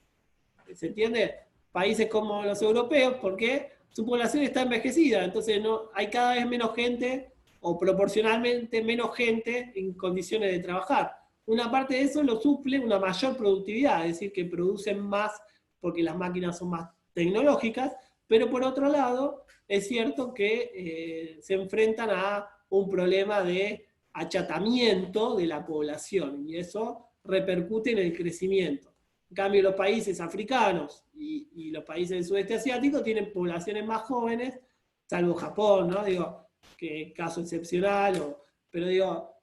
¿Se entiende? Países como los europeos, porque su población está envejecida, entonces no, hay cada vez menos gente o proporcionalmente menos gente en condiciones de trabajar. Una parte de eso lo suple una mayor productividad, es decir, que producen más porque las máquinas son más tecnológicas, pero por otro lado, es cierto que se enfrentan a un problema de achatamiento de la población y eso repercute en el crecimiento. En cambio, los países africanos y los países del sudeste asiático tienen poblaciones más jóvenes, salvo Japón, ¿no? Digo, que caso excepcional, pero digo,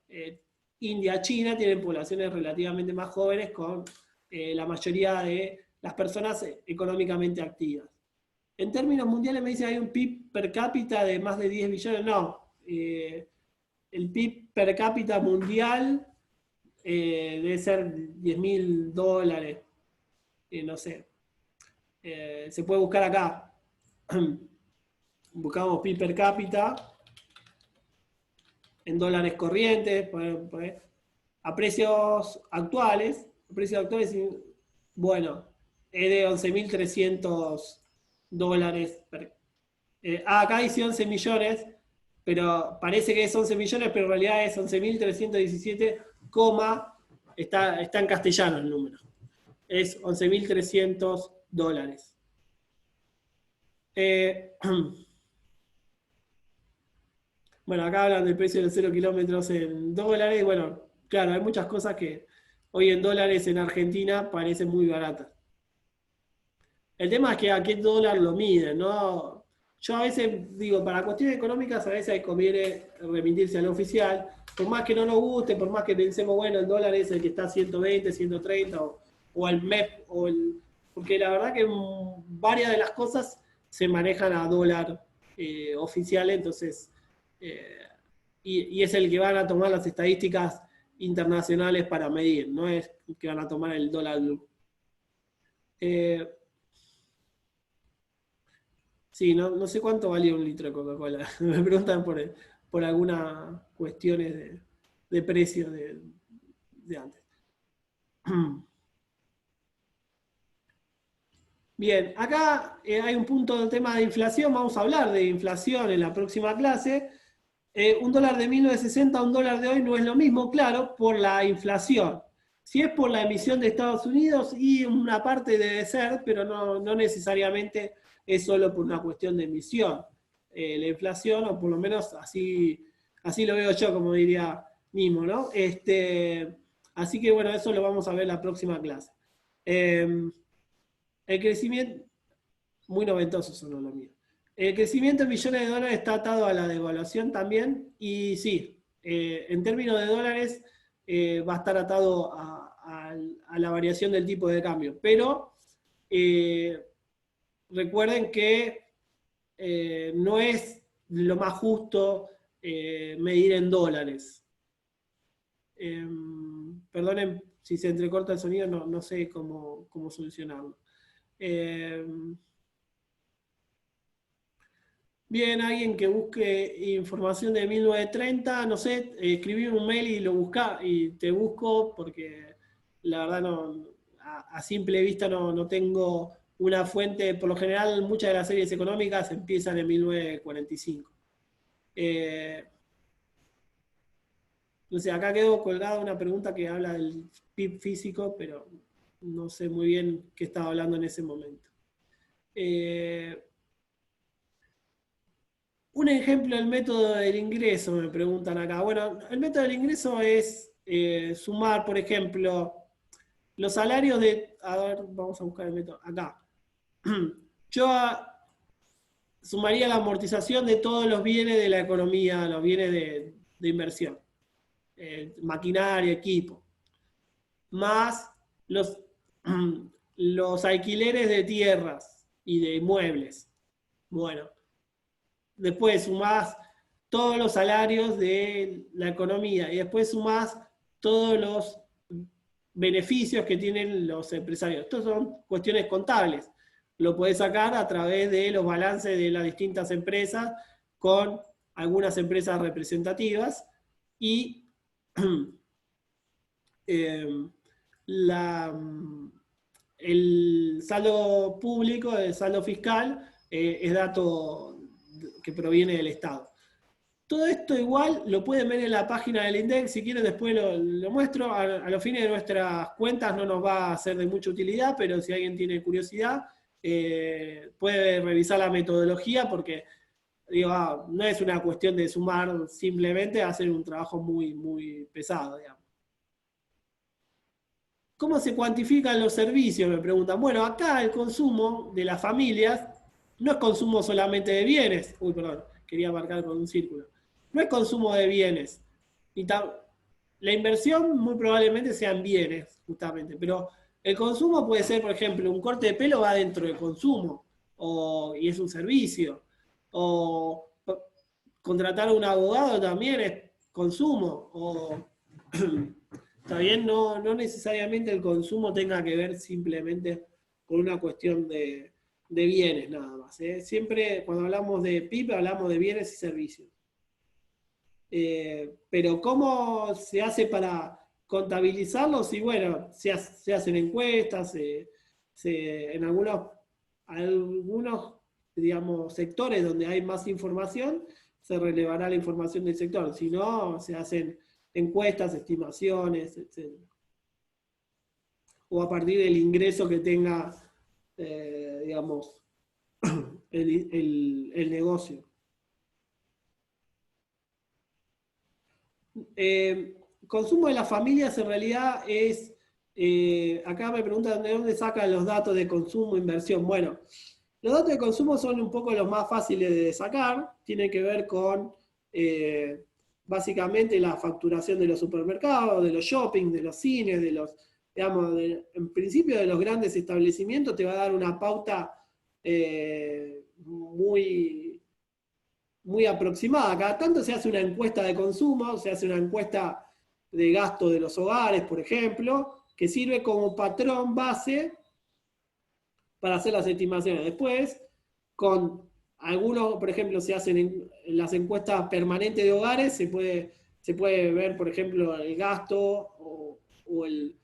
India, China tienen poblaciones relativamente más jóvenes con la mayoría de las personas económicamente activas. En términos mundiales me dice que hay un PIB per cápita de más de 10 billones. No, el PIB per cápita mundial debe ser 10.000 dólares. No sé. Se puede buscar acá. Buscamos PIB per cápita en dólares corrientes, a precios actuales. Bueno, es de 11.300 dólares. Acá dice 11 millones, pero parece que es 11 millones, pero en realidad es 11.317, está en castellano el número. Es 11.300 dólares. Eh, bueno, acá hablan del precio de los 0 kilómetros en dólares. Bueno, claro, hay muchas cosas que hoy en dólares en Argentina parecen muy baratas. El tema es que a qué dólar lo miden, ¿no? Yo a veces digo, para cuestiones económicas a veces conviene remitirse al oficial, por más que no nos guste, por más que pensemos, bueno, el dólar es el que está a 120, 130 o al MEP, porque la verdad que varias de las cosas se manejan a dólar oficial, entonces, eh, y es el que van a tomar las estadísticas internacionales para medir, no es que van a tomar el dólar blue. Eh, Sí, no sé cuánto valía un litro de Coca-Cola. Me preguntan por algunas cuestiones de precio de antes. Bien, acá hay un punto del tema de inflación. Vamos a hablar de inflación en la próxima clase. Un dólar de 1960 a un dólar de hoy no es lo mismo, claro, por la inflación. Si es por la emisión de Estados Unidos, y una parte debe ser, pero no necesariamente es solo por una cuestión de emisión. La inflación, o por lo menos así lo veo yo, como diría Mimo, ¿no? Así que bueno, eso lo vamos a ver en la próxima clase. Eh, el crecimiento, muy noventoso son lo mío. El crecimiento en millones de dólares está atado a la devaluación también, y sí, en términos de dólares va a estar atado a la variación del tipo de cambio, pero eh, recuerden que no es lo más justo medir en dólares. Perdonen si se entrecorta el sonido, no sé cómo solucionarlo. Eh, Bien, alguien que busque información de 1930, no sé, escribí un mail y lo busca y te busco porque la verdad a simple vista no tengo una fuente. Por lo general, muchas de las series económicas empiezan en 1945. Eh, no sé, acá quedó colgada una pregunta que habla del PIB físico, pero no sé muy bien qué estaba hablando en ese momento. Eh, Un ejemplo del método del ingreso, me preguntan acá. Bueno, el método del ingreso es sumar, por ejemplo, los salarios de... A ver, vamos a buscar el método. Acá. Yo sumaría la amortización de todos los bienes de la economía, los bienes de inversión, maquinaria, equipo, más los, los alquileres de tierras y de inmuebles. Bueno, después sumás todos los salarios de la economía y después sumás todos los beneficios que tienen los empresarios. Estas son cuestiones contables. Lo podés sacar a través de los balances de las distintas empresas con algunas empresas representativas y eh, la, el saldo público, el saldo fiscal, es dato que proviene del Estado. Todo esto igual lo pueden ver en la página del INDEC, si quieren después lo muestro. A los fines de nuestras cuentas no nos va a ser de mucha utilidad, pero si alguien tiene curiosidad, puede revisar la metodología porque digo, no es una cuestión de sumar simplemente, hacer un trabajo muy pesado, digamos. ¿Cómo se cuantifican los servicios? Me preguntan. Bueno, acá el consumo de las familias no es consumo solamente de bienes. Uy, perdón, quería marcar con un círculo. No es consumo de bienes. La inversión muy probablemente sean bienes, justamente, pero el consumo puede ser, por ejemplo, un corte de pelo va dentro del consumo y es un servicio. O contratar a un abogado también es consumo. Está bien, no necesariamente el consumo tenga que ver simplemente con una cuestión de bienes nada más. Siempre cuando hablamos de PIB hablamos de bienes y servicios. Pero ¿cómo se hace para contabilizarlos? Y bueno, se hacen encuestas, en algunos, digamos, sectores donde hay más información, se relevará la información del sector. Si no, se hacen encuestas, estimaciones, etc. O a partir del ingreso que tenga, digamos, el negocio. Consumo de las familias en realidad es, acá me preguntan de dónde sacan los datos de consumo, inversión. Bueno, los datos de consumo son un poco los más fáciles de sacar, tienen que ver con básicamente la facturación de los supermercados, de los shopping, de los cines, de los, digamos, en principio de los grandes establecimientos te va a dar una pauta muy muy aproximada. Cada tanto se hace una encuesta de consumo, se hace una encuesta de gasto de los hogares, por ejemplo, que sirve como patrón base para hacer las estimaciones. Después, con algunos, por ejemplo, se hacen en las encuestas permanentes de hogares, se puede ver, por ejemplo, el gasto o el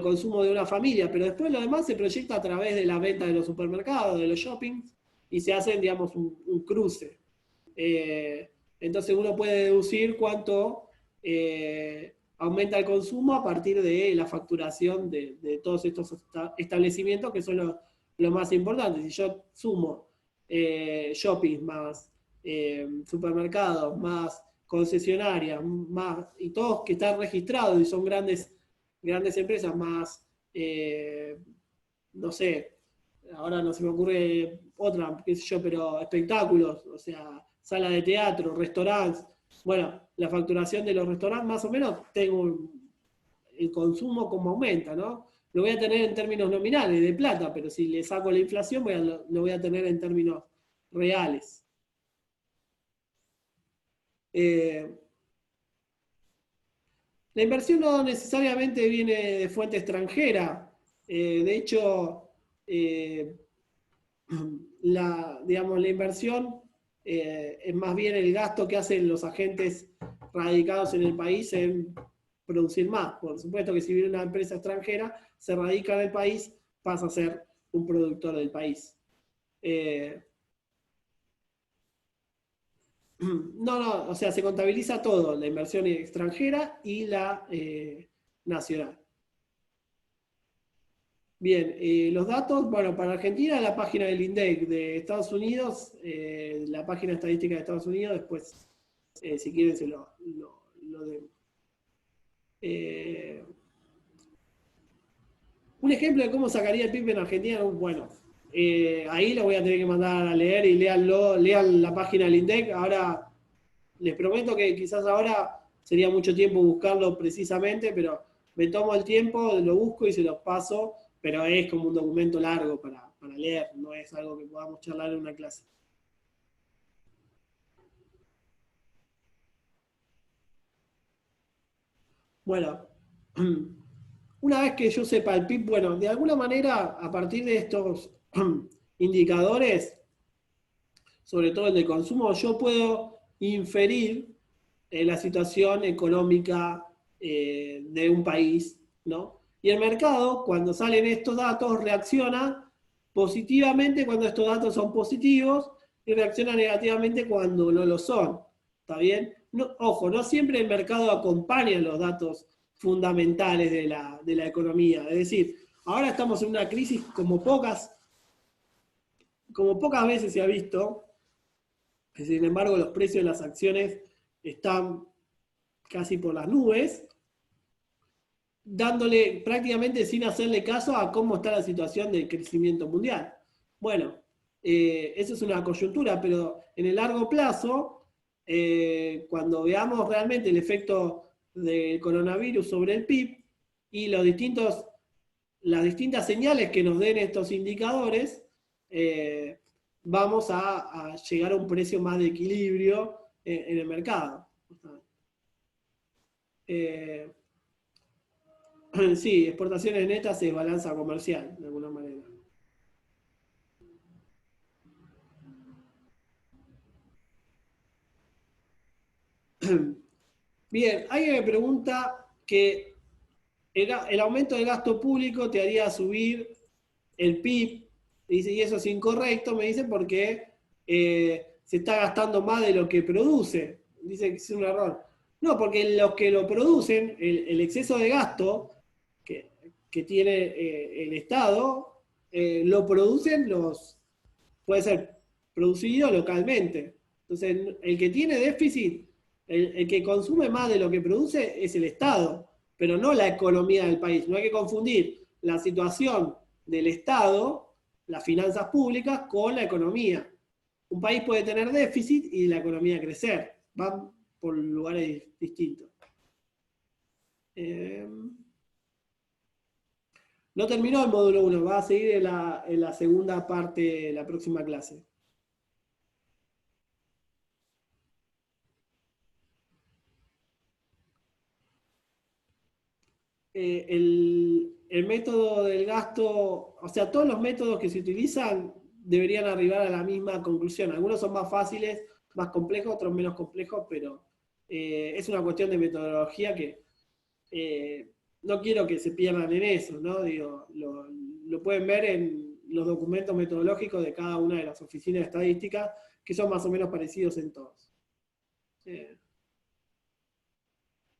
consumo de una familia, pero después lo demás se proyecta a través de la venta de los supermercados, de los shoppings, y se hacen, digamos, un cruce. Entonces uno puede deducir cuánto aumenta el consumo a partir de la facturación de todos estos establecimientos que son los más importantes. Si yo sumo shopping más supermercados, más concesionarias, más, y todos que están registrados y son grandes empresas, más, no sé, ahora no se me ocurre otra, qué sé yo, pero espectáculos, o sea, sala de teatro, restaurantes. Bueno, la facturación de los restaurantes más o menos tengo el consumo como aumenta, ¿no? Lo voy a tener en términos nominales de plata, pero si le saco la inflación lo voy a tener en términos reales. La inversión no necesariamente viene de fuente extranjera. De hecho, digamos, la inversión es más bien el gasto que hacen los agentes radicados en el país en producir más. Por supuesto que si viene una empresa extranjera, se radica en el país, pasa a ser un productor del país. No, o sea, se contabiliza todo, la inversión extranjera y la nacional. Bien, los datos, bueno, para Argentina la página del INDEC, de Estados Unidos, la página estadística de Estados Unidos, después, si quieren, se lo debo. Un ejemplo de cómo sacaría el PIB en Argentina, bueno, ahí lo voy a tener que mandar a leer y lean la página del INDEC. Ahora, les prometo que quizás ahora sería mucho tiempo buscarlo precisamente, pero me tomo el tiempo, lo busco y se los paso, pero es como un documento largo para leer, no es algo que podamos charlar en una clase. Bueno, una vez que yo sepa el PIB, bueno, de alguna manera, a partir de estos indicadores, sobre todo el de consumo, yo puedo inferir la situación económica de un país, ¿no? Y el mercado, cuando salen estos datos, reacciona positivamente cuando estos datos son positivos y reacciona negativamente cuando no lo son. ¿Está bien? No, ojo, no siempre el mercado acompaña los datos fundamentales de la economía. Es decir, ahora estamos en una crisis como pocas veces se ha visto. Sin embargo, los precios de las acciones están casi por las nubes, dándole prácticamente sin hacerle caso a cómo está la situación del crecimiento mundial. Bueno, eso es una coyuntura, pero en el largo plazo, cuando veamos realmente el efecto del coronavirus sobre el PIB y las distintas señales que nos den estos indicadores, vamos a llegar a un precio más de equilibrio en el mercado. Sí, exportaciones netas es balanza comercial, de alguna manera. Bien, alguien me pregunta que el aumento del gasto público te haría subir el PIB, dice, y eso es incorrecto, me dice, porque se está gastando más de lo que produce. Dice que es un error. No, porque los que lo producen, el exceso de gasto que tiene el Estado, lo producen puede ser producido localmente. Entonces, el que tiene déficit, el que consume más de lo que produce es el Estado, pero no la economía del país. No hay que confundir la situación del Estado, las finanzas públicas, con la economía. Un país puede tener déficit y la economía crecer. Van por lugares distintos. No terminó el módulo 1, va a seguir en la segunda parte de la próxima clase. El método del gasto, o sea, todos los métodos que se utilizan deberían arribar a la misma conclusión. Algunos son más fáciles, más complejos, otros menos complejos, pero es una cuestión de metodología que no quiero que se pierdan en eso, ¿no? Digo, lo pueden ver en los documentos metodológicos de cada una de las oficinas de estadística, que son más o menos parecidos en todos.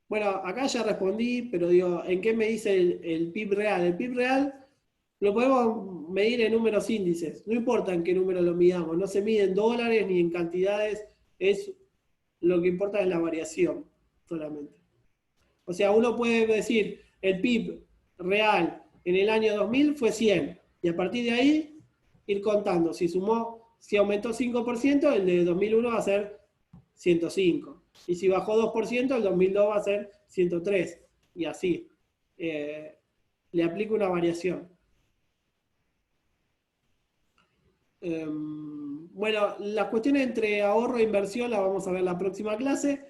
Bueno, acá ya respondí, pero digo, ¿en qué me dice el PIB real? El PIB real lo podemos medir en números índices, no importa en qué número lo midamos, no se mide en dólares ni en cantidades, lo que importa es la variación solamente. O sea, uno puede decir, el PIB real en el año 2000 fue 100, y a partir de ahí ir contando, si aumentó 5%, el de 2001 va a ser 105. Y si bajó 2%, el 2002 va a ser 103. Y así. Le aplico una variación. Bueno, las cuestiones entre ahorro e inversión las vamos a ver en la próxima clase.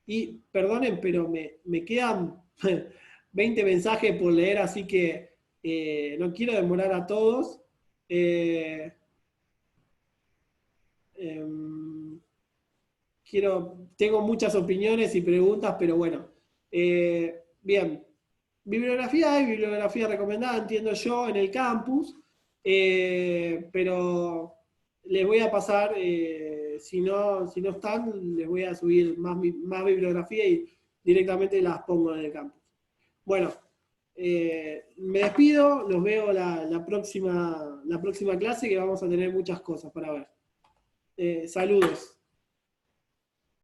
Y perdonen, pero me quedan 20 mensajes por leer, así que no quiero demorar a todos. Tengo muchas opiniones y preguntas, pero bueno. Bien, bibliografía hay, bibliografía recomendada, entiendo yo, en el campus, pero les voy a pasar, si no están, les voy a subir más bibliografía y directamente las pongo en el campus. Bueno, me despido, los veo la próxima clase, que vamos a tener muchas cosas para ver. Saludos.